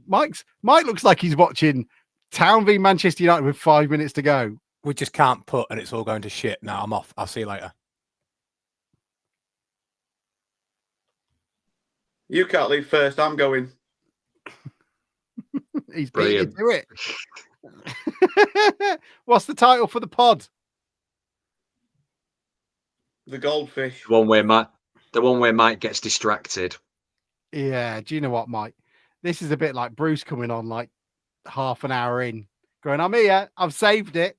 Mike looks like he's watching Town v Manchester United with 5 minutes to go. we just can't put, and it's all going to shit. Now I'm off. I'll see you later. You can't leave first. I'm going. He's beat you Brilliant. to it. What's the title for the pod? The goldfish. The one where Mike gets distracted. Yeah. Do you know what, Mike? This is a bit like Bruce coming on like half an hour in, going, "I'm here. I've saved it,"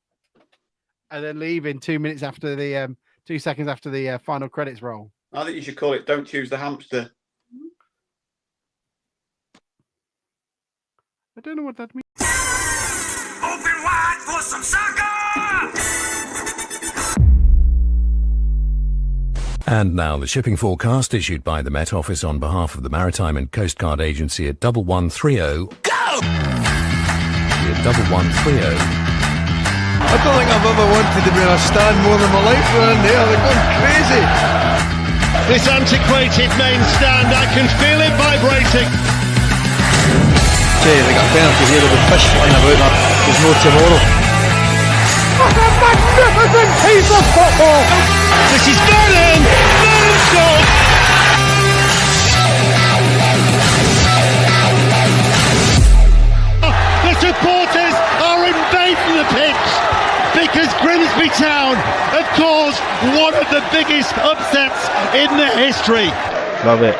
and then leaving 2 minutes after the 2 seconds after the final credits roll. I think you should call it "Don't Choose the Hamster." I don't know what that means. Open wide for some soccer! And now the shipping forecast issued by the Met Office on behalf of the Maritime and Coast Guard Agency at 1130. Go! At 1130. I don't think I've ever wanted to be in a stand more than my life around here. They're going crazy. This antiquated main stand, I can feel it vibrating. Say, they got a penalty here, there'll be fish flying about that. There's no tomorrow. What a magnificent piece of football! This is Vernon! Vernon scored! The supporters are invading the pitch because Grimsby Town have caused one of the biggest upsets in their history. Love it.